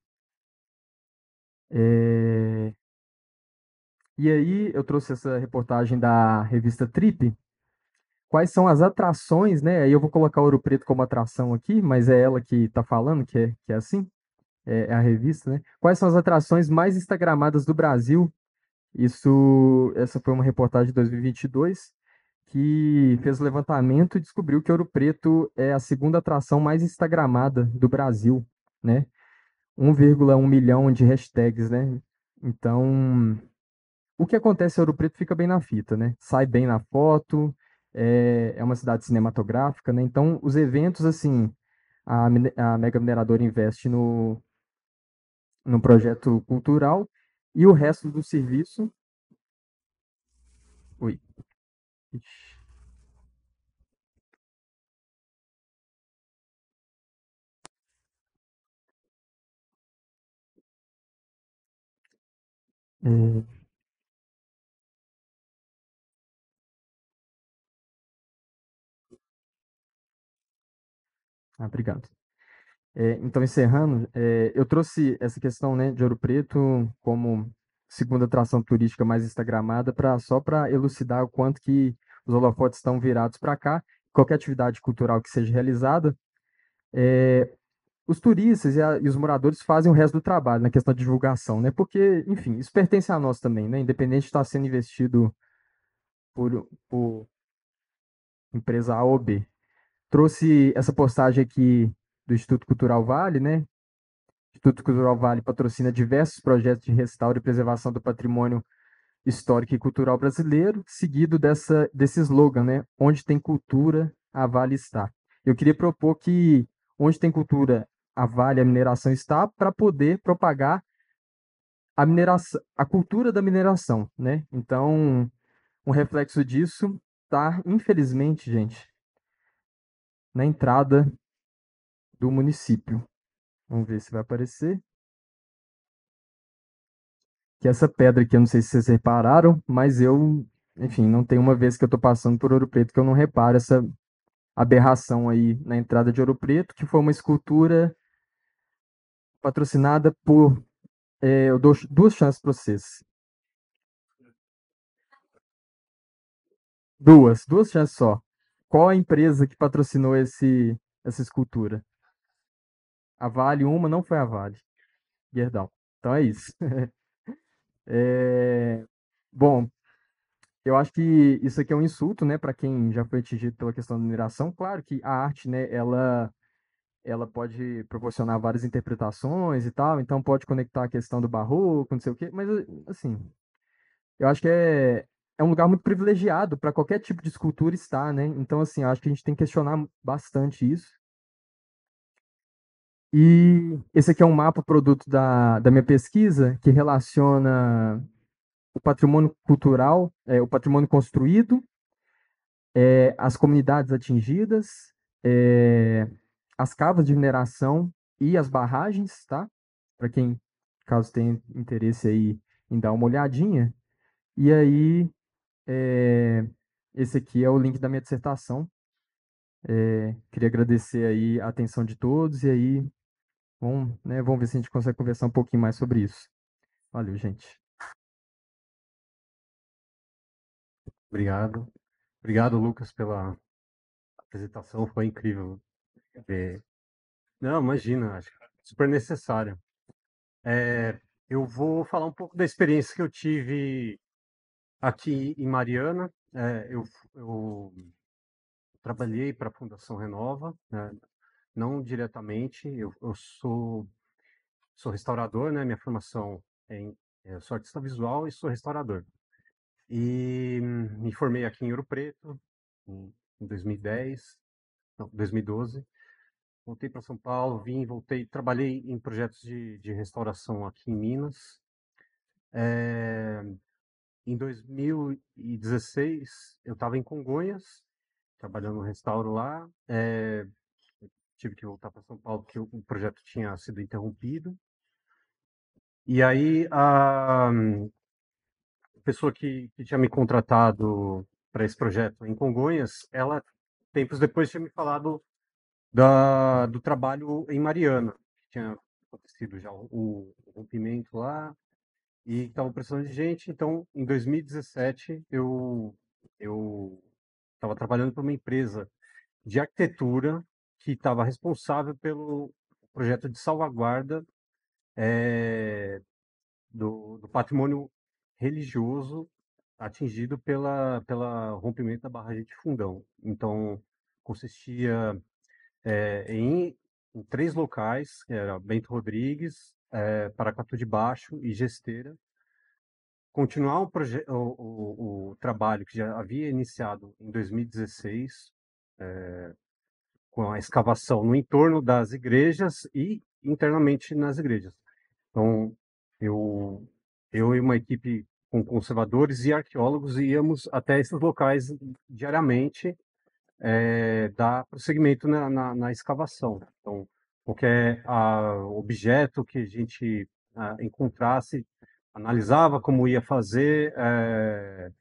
É, E aí, eu trouxe essa reportagem da revista Trip. Quais são as atrações, né? Aí eu vou colocar Ouro Preto como atração aqui, mas é ela que está falando, que é assim, é a revista, né? Quais são as atrações mais instagramadas do Brasil? Essa foi uma reportagem de 2022 que fez o levantamento e descobriu que Ouro Preto é a segunda atração mais instagramada do Brasil, né? 1,1 milhão de hashtags, né? Então, o que acontece em Ouro Preto fica bem na fita, né? Sai bem na foto, é uma cidade cinematográfica, né? Então, os eventos, assim, a Mega Mineradora investe no projeto cultural e o resto do serviço. Ui. Ixi. É, obrigado. Então, encerrando, eu trouxe essa questão, né, de Ouro Preto como segunda atração turística mais instagramada só para elucidar o quanto que os holofotes estão virados para cá. Qualquer atividade cultural que seja realizada, os turistas e os moradores fazem o resto do trabalho na questão de divulgação, né? Porque, enfim, isso pertence a nós também, né? Independente de estar sendo investido por empresa A ou B. Trouxe essa postagem aqui do Instituto Cultural Vale, né? O Instituto Cultural Vale patrocina diversos projetos de restauro e preservação do patrimônio histórico e cultural brasileiro, seguido desse slogan, né? Onde tem cultura, a Vale está. Eu queria propor que onde tem cultura, a Vale, a mineração está, para poder propagar a mineração, a cultura da mineração, né? Então, um reflexo disso tá, infelizmente, gente, na entrada do município. Vamos ver se vai aparecer. Que essa pedra aqui, eu não sei se vocês repararam, mas eu, enfim, não tem uma vez que eu tô passando por Ouro Preto que eu não reparo essa aberração aí na entrada de Ouro Preto, que foi uma escultura patrocinada por. Eu dou duas chances para vocês. Duas chances só. Qual a empresa que patrocinou essa escultura? A Vale, uma não foi a Vale. Gerdau. Então é isso. É, Bom, eu acho que isso aqui é um insulto, né, para quem já foi atingido pela questão da mineração. Claro que a arte, né, ela pode proporcionar várias interpretações e tal, então pode conectar a questão do barroco, não sei o quê, mas assim, eu acho que é um lugar muito privilegiado para qualquer tipo de escultura estar, né? Então, assim, eu acho que a gente tem que questionar bastante isso. E esse aqui é um mapa produto da minha pesquisa, que relaciona o patrimônio cultural, o patrimônio construído, as comunidades atingidas, as cavas de mineração e as barragens, tá? Para quem, caso tenha interesse aí em dar uma olhadinha. E aí, esse aqui é o link da minha dissertação. Queria agradecer aí a atenção de todos e aí vamos ver se a gente consegue conversar um pouquinho mais sobre isso. Valeu, gente. Obrigado. Obrigado, Lucas, pela apresentação. Foi incrível ver. Não, imagina, acho super necessário. Eu vou falar um pouco da experiência que eu tive aqui em Mariana. Eu trabalhei para a Fundação Renova, né? Não diretamente. Eu sou restaurador, né? Minha formação eu sou artista visual e sou restaurador. E me formei aqui em Ouro Preto em 2010, não, 2012. Voltei para São Paulo, vim, voltei, trabalhei em projetos de restauração aqui em Minas. Em 2016, eu estava em Congonhas, trabalhando no restauro lá. Tive que voltar para São Paulo porque o projeto tinha sido interrompido. E aí a pessoa que tinha me contratado para esse projeto em Congonhas, ela tempos depois tinha me falado do trabalho em Mariana, que tinha acontecido já o rompimento lá e estava precisando de gente. Então, em 2017, eu estava trabalhando para uma empresa de arquitetura que estava responsável pelo projeto de salvaguarda do patrimônio religioso atingido pela rompimento da barragem de Fundão. Então, consistia em três locais, que era Bento Rodrigues, Paracatu de Baixo e Gesteira. Continuar o trabalho que já havia iniciado em 2016, com a escavação no entorno das igrejas e internamente nas igrejas. Então, eu, eu e uma equipe com conservadores e arqueólogos íamos até esses locais diariamente, dar prosseguimento na escavação. Então, qualquer objeto que a gente encontrasse, analisava como ia fazer a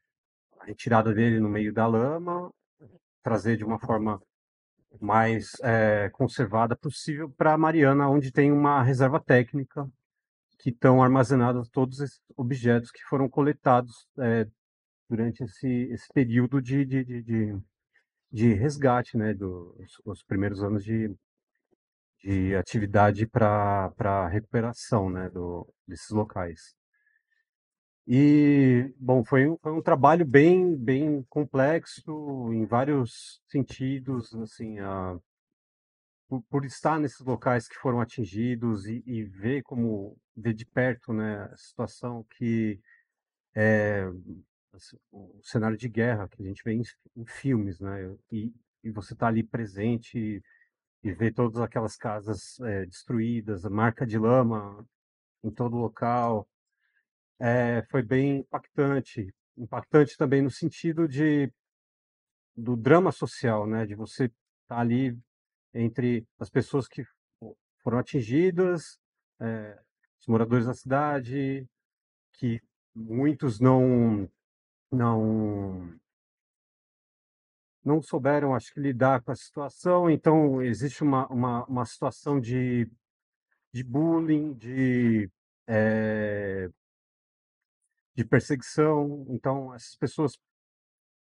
retirada dele no meio da lama, trazer de uma forma mais conservada possível para Mariana, onde tem uma reserva técnica que estão armazenados todos esses objetos que foram coletados durante esse período de resgate, né, dos os primeiros anos de atividade para recuperação, né, desses locais. E, bom, foi um trabalho bem complexo em vários sentidos, assim, por estar nesses locais que foram atingidos e ver de perto, né, a situação que o cenário de guerra que a gente vê em filmes, né, e você está ali presente e ver todas aquelas casas destruídas, a marca de lama em todo o local, foi bem impactante. Impactante também no sentido do drama social, né, de você estar ali entre as pessoas que foram atingidas, os moradores da cidade, que muitos não não souberam, acho que, lidar com a situação. Então, existe uma situação de bullying, eh, de perseguição. Então, essas pessoas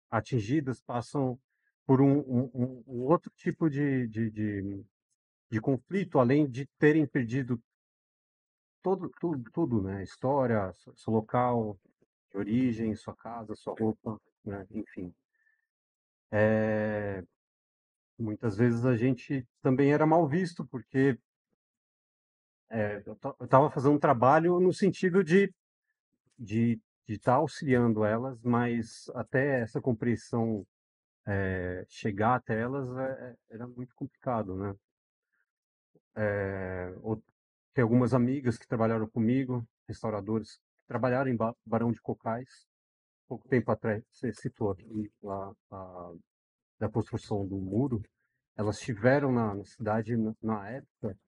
atingidas passam por um outro tipo de conflito, além de terem perdido tudo, né? História, seu local de origem, sua casa, sua roupa, né? Enfim. Muitas vezes a gente também era mal visto, porque eu estava fazendo um trabalho no sentido de de estar auxiliando elas, mas até essa compreensão chegar até elas era muito complicado, né? Tem algumas amigas que trabalharam comigo, restauradores, que trabalharam em Barão de Cocais. Pouco tempo atrás, você citou aqui da construção do muro, elas estiveram na cidade na época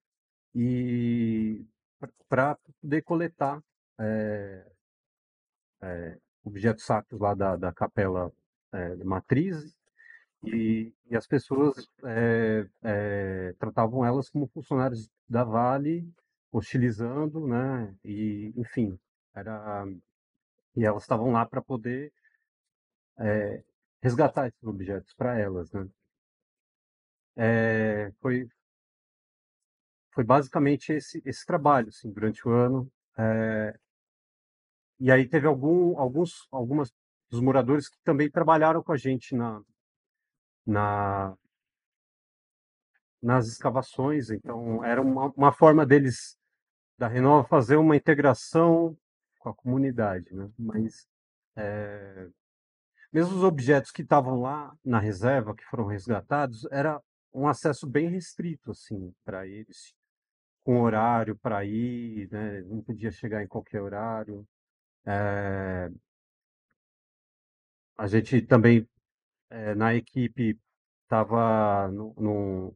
e para poder coletar é, objetos sacros lá da capela matriz e as pessoas tratavam elas como funcionários da Vale, hostilizando, né? E enfim, era e elas estavam lá para poder resgatar esses objetos para elas, né? Foi basicamente esse trabalho, assim, durante o ano. É, e aí teve algumas dos moradores que também trabalharam com a gente na, nas escavações. Então, era uma forma deles, da Renova, fazer uma integração com a comunidade, né? Mas mesmo os objetos que estavam lá na reserva, que foram resgatados, era um acesso bem restrito, assim, para eles, com horário para ir, né? Não podia chegar em qualquer horário. A gente também, na equipe, estava num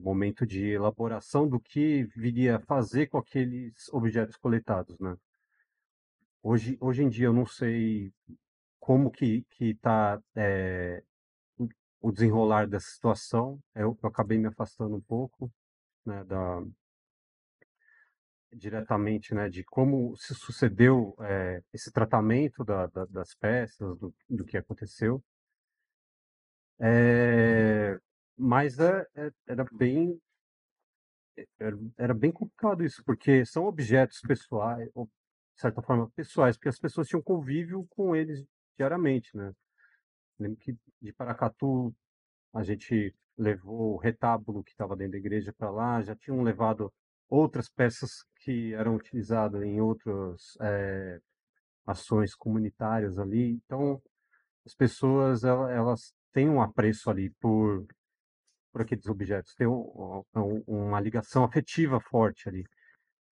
momento de elaboração do que viria a fazer com aqueles objetos coletados, né? Hoje em dia eu não sei como que está o desenrolar dessa situação. Eu acabei me afastando um pouco, né, diretamente, né, de como se sucedeu esse tratamento das peças, do que aconteceu. É, mas era bem complicado isso, porque são objetos pessoais, ou, de certa forma, pessoais, porque as pessoas tinham convívio com eles diariamente, né? Lembro que de Paracatu a gente levou o retábulo que estava dentro da igreja para lá, já tinham levado outras peças que eram utilizadas em outras ações comunitárias ali. Então, as pessoas elas têm um apreço ali por aqueles objetos, tem uma ligação afetiva forte ali.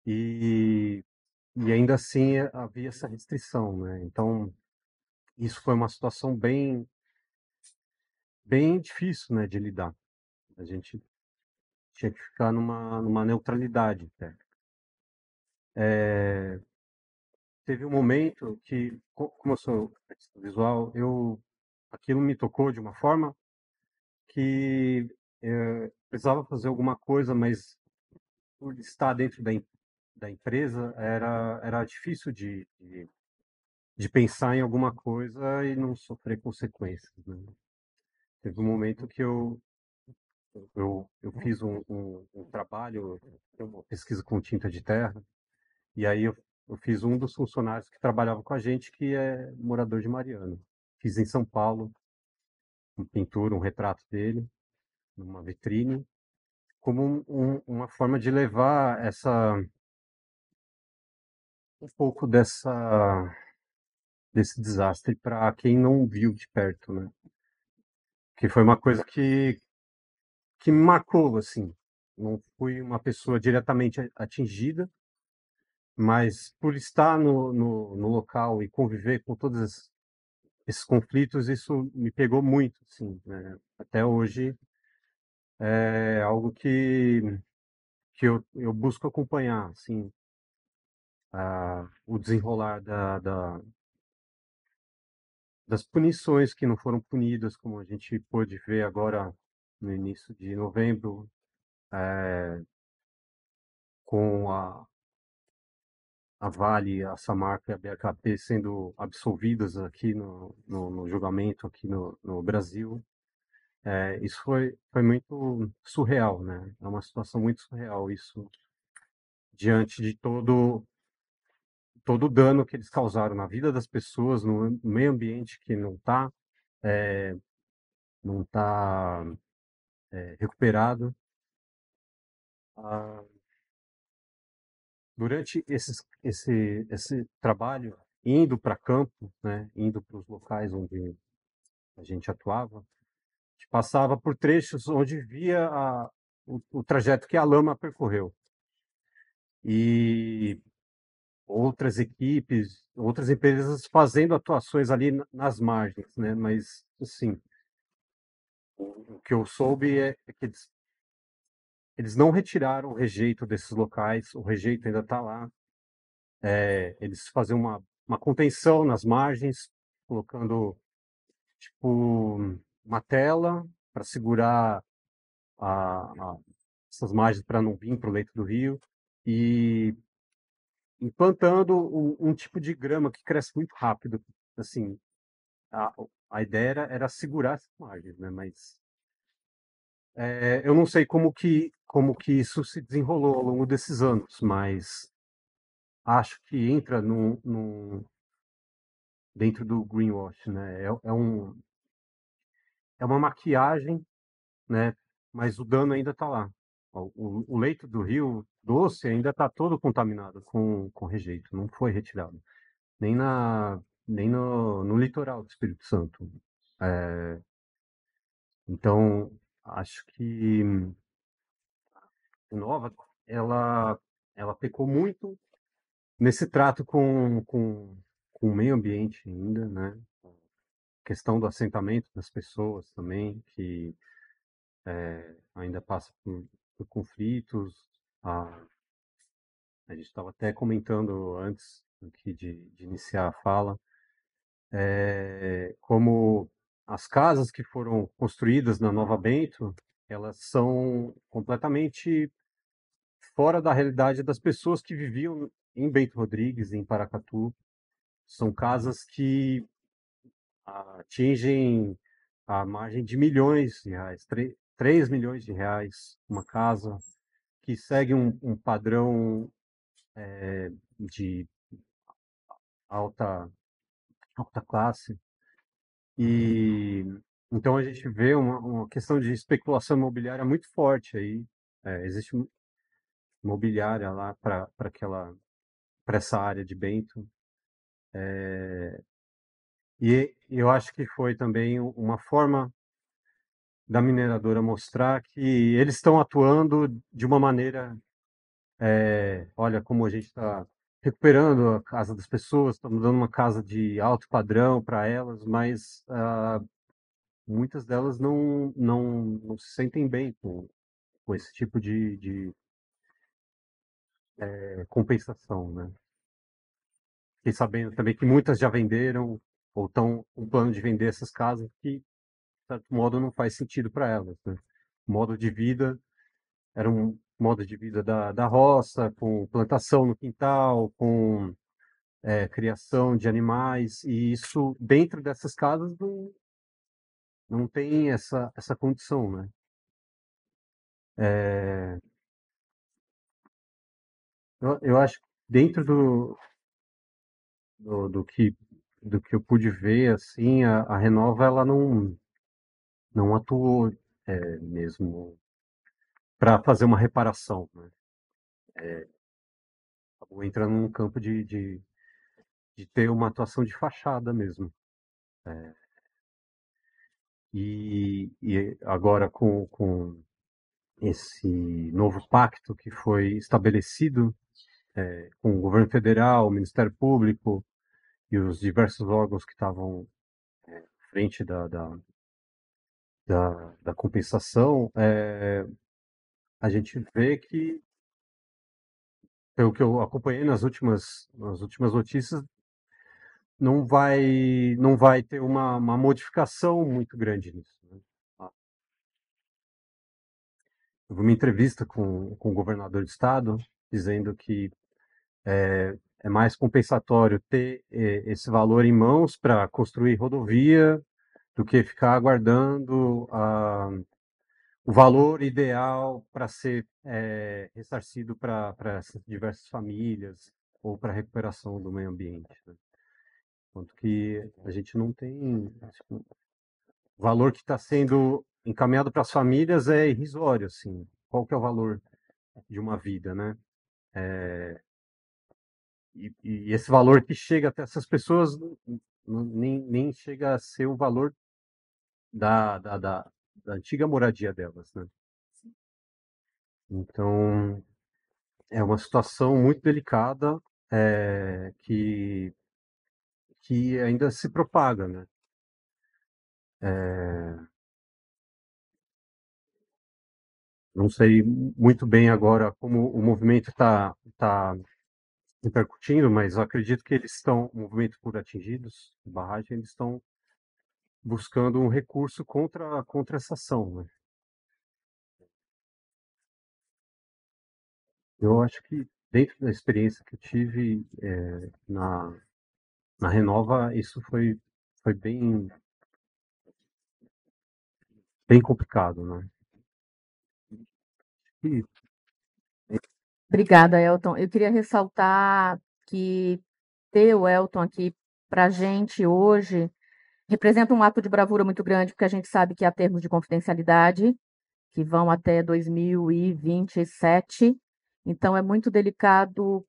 E, e ainda assim havia essa restrição, né? Então, isso foi uma situação bem difícil, né, de lidar. A gente tinha que ficar numa neutralidade até. Teve um momento que, como eu sou artista visual, aquilo me tocou de uma forma que precisava fazer alguma coisa, mas por estar dentro da empresa era difícil de pensar em alguma coisa e não sofrer consequências, né? Teve um momento que eu fiz um trabalho, uma pesquisa com tinta de terra, e aí eu fiz um dos funcionários que trabalhava com a gente, que é morador de Mariana. Fiz em São Paulo, uma pintura, um retrato dele, numa vitrine, como uma forma de levar um pouco desse desastre para quem não viu de perto, né? Que foi uma coisa que me marcou, assim. Não fui uma pessoa diretamente atingida, mas por estar no local e conviver com todos esses conflitos, isso me pegou muito, assim, né? Até hoje é algo que eu busco acompanhar, assim, o desenrolar das punições que não foram punidas, como a gente pôde ver agora no início de novembro, com a Vale, a Samarco e a BHP sendo absolvidas aqui no julgamento aqui no Brasil. Isso foi muito surreal, né? É uma situação muito surreal isso, diante de todo o dano que eles causaram na vida das pessoas, no meio ambiente que não tá recuperado. Ah, durante esse trabalho, indo para campo, né, indo para os locais onde a gente atuava, a gente passava por trechos onde via o trajeto que a lama percorreu. E outras equipes, outras empresas fazendo atuações ali nas margens, né? Mas, assim, o que eu soube é que eles não retiraram o rejeito desses locais, o rejeito ainda está lá. Eles fazem uma contenção nas margens, colocando, tipo, uma tela para segurar essas margens para não vir para o leito do rio e implantando um tipo de grama que cresce muito rápido. Assim, a, a ideia era segurar essas margens, né? Mas eu não sei como que isso se desenrolou ao longo desses anos, mas acho que entra dentro do greenwash, né? É uma maquiagem, né? Mas o dano ainda está lá. O leito do Rio Doce ainda está todo contaminado com rejeito, não foi retirado. Nem no litoral do Espírito Santo. É, então, acho que Nova, ela, ela pecou muito nesse trato com o meio ambiente ainda, né? Questão do assentamento das pessoas também, que ainda passa por conflitos. A gente estava até comentando antes aqui de iniciar a fala, como as casas que foram construídas na Nova Bento, elas são completamente fora da realidade das pessoas que viviam em Bento Rodrigues, em Paracatu. São casas que atingem a margem de milhões de reais, 3 milhões de reais, uma casa que segue um padrão de alta, alta classe. E então a gente vê uma questão de especulação imobiliária muito forte aí. Existe imobiliária lá para essa área de Bento. E eu acho que foi também uma forma da mineradora mostrar que eles estão atuando de uma maneira, olha como a gente está recuperando a casa das pessoas, estamos dando uma casa de alto padrão para elas, mas muitas delas não se sentem bem com esse tipo de compensação, né? Fiquei sabendo também que muitas já venderam ou estão com plano de vender essas casas que, de certo modo, não faz sentido para elas, né? O modo de vida era um modo de vida da roça, com plantação no quintal, com criação de animais, e isso dentro dessas casas não tem essa condição, né? É, eu acho que dentro do, do que, do que eu pude ver, assim, a Renova ela não atuou mesmo para fazer uma reparação, né? Acabou entrando num campo de ter uma atuação de fachada mesmo. E agora com esse novo pacto que foi estabelecido com o governo federal, o Ministério Público e os diversos órgãos que estavam à frente da compensação, a gente vê que, pelo que eu acompanhei nas últimas notícias, não vai ter uma modificação muito grande nisso, né? Eu vi uma entrevista com o governador do estado dizendo que é mais compensatório ter esse valor em mãos para construir rodovia do que ficar aguardando o valor ideal para ser ressarcido para essas diversas famílias ou para a recuperação do meio ambiente, né? Enquanto que a gente não tem, tipo, o valor que está sendo encaminhado para as famílias é irrisório, assim. Qual que é o valor de uma vida, né? e esse valor que chega até essas pessoas nem chega a ser o valor da antiga moradia delas, né? Então, é uma situação muito delicada, que ainda se propaga, né? Não sei muito bem agora como o movimento está repercutindo, mas eu acredito que eles estão, o movimento por atingidos, de barragem, eles estão buscando um recurso contra essa ação, né? Eu acho que dentro da experiência que eu tive na Renova, isso foi bem complicado, né? E, Obrigada, Elton. Eu queria ressaltar que ter o Elton aqui para a gente hoje representa um ato de bravura muito grande, porque a gente sabe que há termos de confidencialidade que vão até 2027. Então, é muito delicado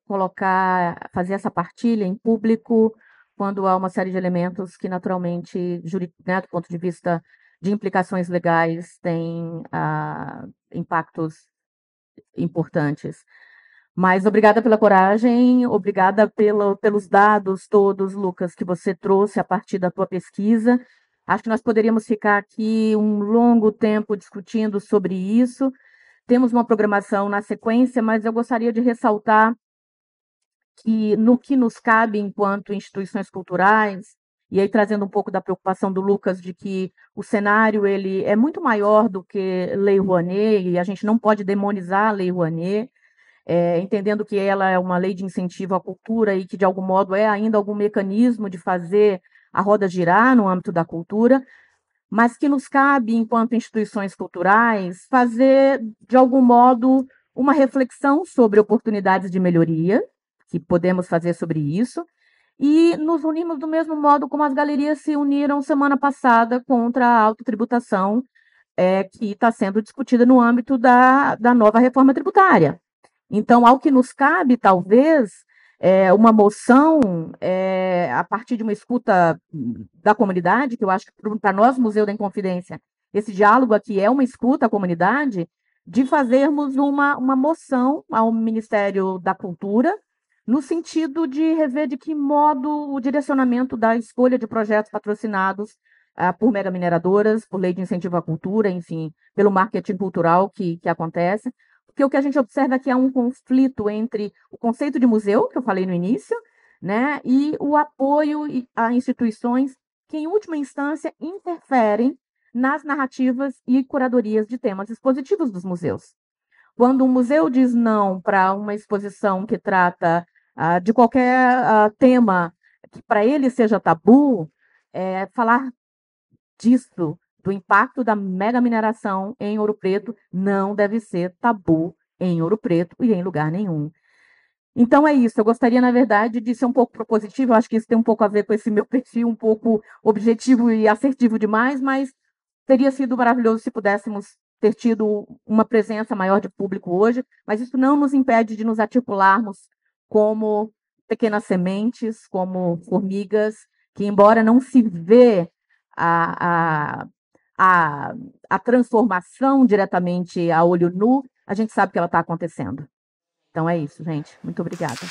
fazer essa partilha em público, quando há uma série de elementos que, naturalmente, né, do ponto de vista de implicações legais, têm impactos importantes. Mas obrigada pela coragem, obrigada pelos dados todos, Lucas, que você trouxe a partir da tua pesquisa. Acho que nós poderíamos ficar aqui um longo tempo discutindo sobre isso. Temos uma programação na sequência, mas eu gostaria de ressaltar que no que nos cabe enquanto instituições culturais, e aí trazendo um pouco da preocupação do Lucas de que o cenário ele é muito maior do que Lei Rouanet, e a gente não pode demonizar a Lei Rouanet, entendendo que ela é uma lei de incentivo à cultura e que, de algum modo, é ainda algum mecanismo de fazer a roda girar no âmbito da cultura, mas que nos cabe, enquanto instituições culturais, fazer, de algum modo, uma reflexão sobre oportunidades de melhoria, que podemos fazer sobre isso, e nos unirmos do mesmo modo como as galerias se uniram semana passada contra a autotributação, que está sendo discutida no âmbito da nova reforma tributária. Então, ao que nos cabe, talvez, uma moção, a partir de uma escuta da comunidade, que eu acho que para nós, Museu da Inconfidência, esse diálogo aqui é uma escuta à comunidade, de fazermos uma moção ao Ministério da Cultura, no sentido de rever de que modo o direcionamento da escolha de projetos patrocinados por megamineradoras, por lei de incentivo à cultura, enfim, pelo marketing cultural que acontece, porque o que a gente observa é que há um conflito entre o conceito de museu, que eu falei no início, né, e o apoio a instituições que, em última instância, interferem nas narrativas e curadorias de temas expositivos dos museus. Quando um museu diz não para uma exposição que trata de qualquer tema que para ele seja tabu, falar disso, do impacto da mega mineração em Ouro Preto, não deve ser tabu em Ouro Preto e em lugar nenhum. Então é isso, eu gostaria, na verdade, de ser um pouco propositivo, eu acho que isso tem um pouco a ver com esse meu perfil um pouco objetivo e assertivo demais, mas teria sido maravilhoso se pudéssemos ter tido uma presença maior de público hoje, mas isso não nos impede de nos articularmos como pequenas sementes, como formigas, que embora não se vê a, a, a, a transformação diretamente a olho nu, a gente sabe que ela está acontecendo. Então é isso, gente. Muito obrigada.